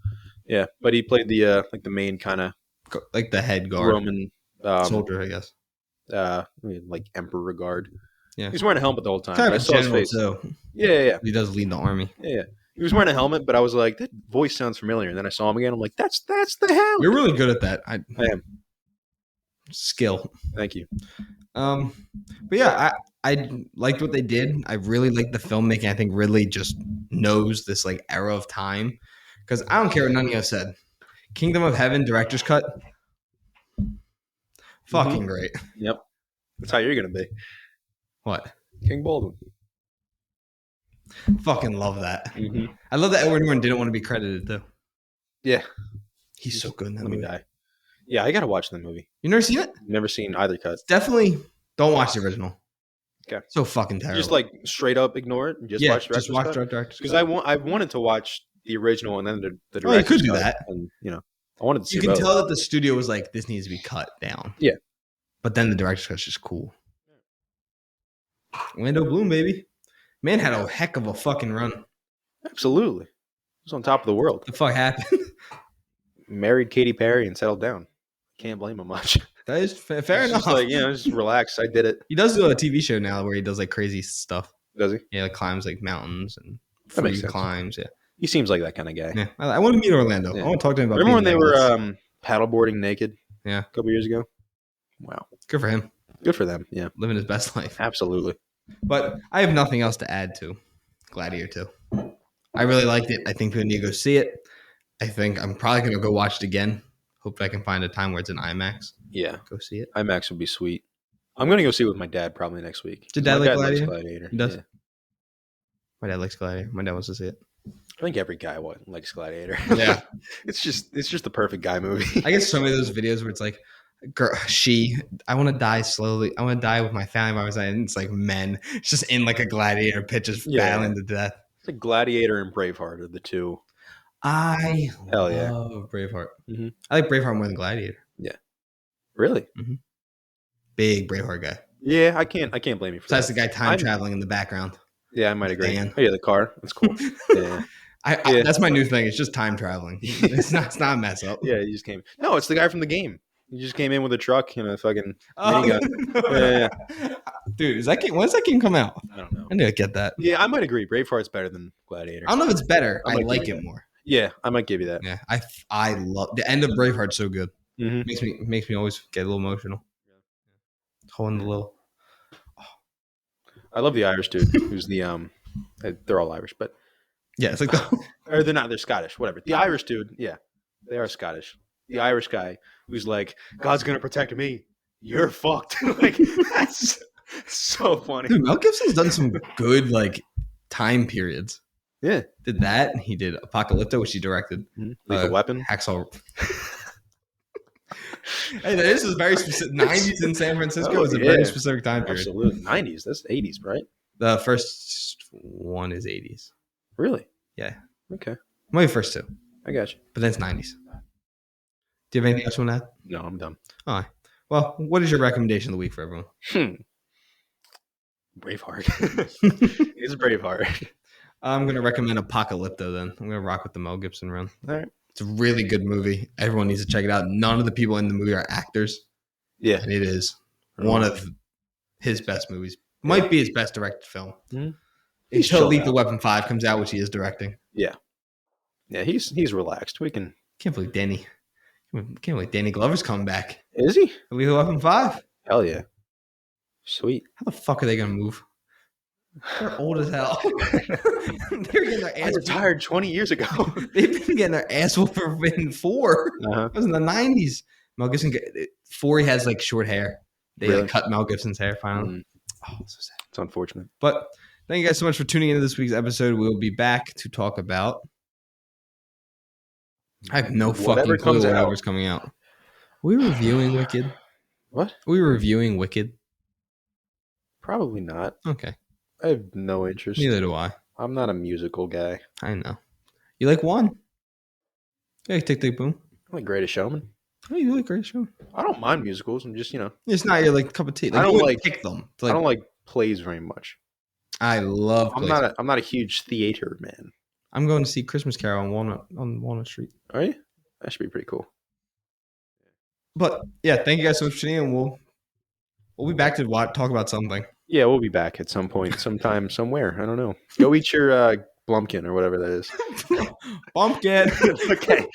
yeah, but he played the like the main kind of Like the head guard Roman soldier, I guess. like emperor guard. Yeah, He was wearing a helmet the whole time. kind But I of a saw his general face. too. Yeah. He does lead the army. Yeah. He was wearing a helmet, but I was like, that voice sounds familiar. And then I saw him again. I'm like, that's the Hound. You're really good at that. I am. Skill. Thank you. But yeah, I liked what they did. I really liked the filmmaking. I think Ridley just knows this like era of time because I don't care what none of you said. Kingdom of Heaven director's cut, fucking great. Yep. That's how you're gonna be. What? King Baldwin. Fucking love that. Mm-hmm. I love that Edward Norton didn't want to be credited though. Yeah. He's so good in that Let me movie. die. Yeah, I gotta watch the movie. You never seen it? Never seen either cut. Definitely don't watch the original. Okay. So fucking terrible. Just like straight up ignore it and just watch the just watch director's director's because I wanted to watch the original and then the director's Oh, you could do cut, that. and I wanted to see You can both. tell that the studio was like, this needs to be cut down. Yeah. But then the director's cut's just cool. Orlando Bloom, baby. Man had a heck of a fucking run. Absolutely. He was on top of the world. What the fuck happened? Married Katy Perry and settled down. Can't blame him much. That is fair It's enough. just like, just relax. I did it. He does do a TV show now where he does like crazy stuff. Does he? Yeah, like climbs like mountains and That makes free sense. climbs. Yeah. He seems like that kind of guy. Yeah. I want to meet Orlando. Yeah. I want to talk to him about Remember when being they there. were paddleboarding naked? Yeah. A couple years ago? Wow. Good for him. Good for them. Yeah. Living his best life. Absolutely. But I have nothing else to add to Gladiator 2. I really liked it. I think we need to go see it. I think I'm probably going to go watch it again. Hope I can find a time where it's in IMAX. Yeah. Go see it. IMAX would be sweet. I'm going to go see it with my dad probably next week. Did Dad My like likes Gladiator? Gladiator. He does? Yeah. My dad likes Gladiator. My dad wants to see it. I think every guy likes Gladiator. Yeah. It's just the perfect guy movie. I get so many of those videos where it's like, girl, I want to die slowly. I want to die with my family by my side. And it's like men. It's just in like a gladiator pit, just battling to death. It's like Gladiator and Braveheart are the two. I Hell yeah. love Braveheart. Mm-hmm. I like Braveheart more than Gladiator. Really? Big Braveheart guy. Yeah, I can't blame you for Besides that. the guy time traveling in the background. Yeah, I might agree. Dan. Oh yeah, the car. That's cool. Yeah. I that's my new thing. It's just time traveling. It's not a mess up. Yeah, he just came. No, it's the guy from the game. He just came in with a truck and a fucking Oh, minigun. Yeah. Dude, is that game? When does that game come out? I don't know. I need to get that. Yeah, I might agree. Braveheart's better than Gladiator. I don't know if it's better. I I might like give it you more. Yeah, I might give you that. Yeah, I love the end of Braveheart's so good. Mm-hmm. Makes me always get a little emotional. Holding the little. I love the Irish dude who's the they're all Irish, but Yeah, it's like the, or they're not. They're Scottish. Whatever. The Irish dude. Yeah, they are Scottish. The Irish guy who's like, God's gonna protect me. You're fucked. Like that's so funny. dude, Mel Gibson's done some good like time periods. Yeah. Did that? He did Apocalypto, which he directed. Lethal Weapon. Hacksaw. Hey, this is very specific. 90s in San Francisco is a very specific time period. Absolutely. 90s. That's 80s, right? The first one is 80s. Really? Yeah. Okay. Maybe the first two. I got you. But then it's 90s. Do you have anything else you want to add? No, I'm done. All right. Well, what is your recommendation of the week for everyone? Braveheart. It's Braveheart. I'm going to recommend Apocalypto then. I'm going to rock with the Mel Gibson run. All right. It's a really good movie. Everyone needs to check it out. None of the people in the movie are actors. Yeah. And it is one of his best movies. Might be his best directed film. Mm-hmm. Until Lethal Weapon 5 comes out, which he is directing. Yeah. Yeah, he's relaxed. We can. Can't believe Danny Glover's coming back. Is he? Lethal Weapon 5. Hell yeah. Sweet. How the fuck are they going to move? They're old as hell. They're getting their I ass retired 20 years ago. They've been getting their ass whooped for being 4. Uh-huh. It was in the 90s. Mel Gibson, 4, he has like short hair. They Really? like, cut Mel Gibson's hair finally. Oh, so sad. It's unfortunate. But thank you guys so much for tuning into this week's episode. We'll be back to talk about. I have no Whatever fucking clue comes out. whatever's coming out. Are we reviewing Wicked? What? Are we reviewing Wicked? Probably not. Okay. I have no interest. Neither do I. I'm not a musical guy. I know. You like one? Yeah, Tick Tick Boom. I like Greatest Showman. Oh, you like Great Show. I don't mind musicals. I'm just It's not your like cup of tea. Like I you don't wouldn't like pick them. I Like don't like plays very much. I love I'm plays. not a huge theater man. I'm going to see Christmas Carol on Walnut Street. Are you? That should be pretty cool. But yeah, thank you guys so much for tuning in. We'll be back to talk about something. Yeah, we'll be back at some point, sometime, somewhere. I don't know. Go eat your Blumpkin or whatever that is. Bumpkin. Okay.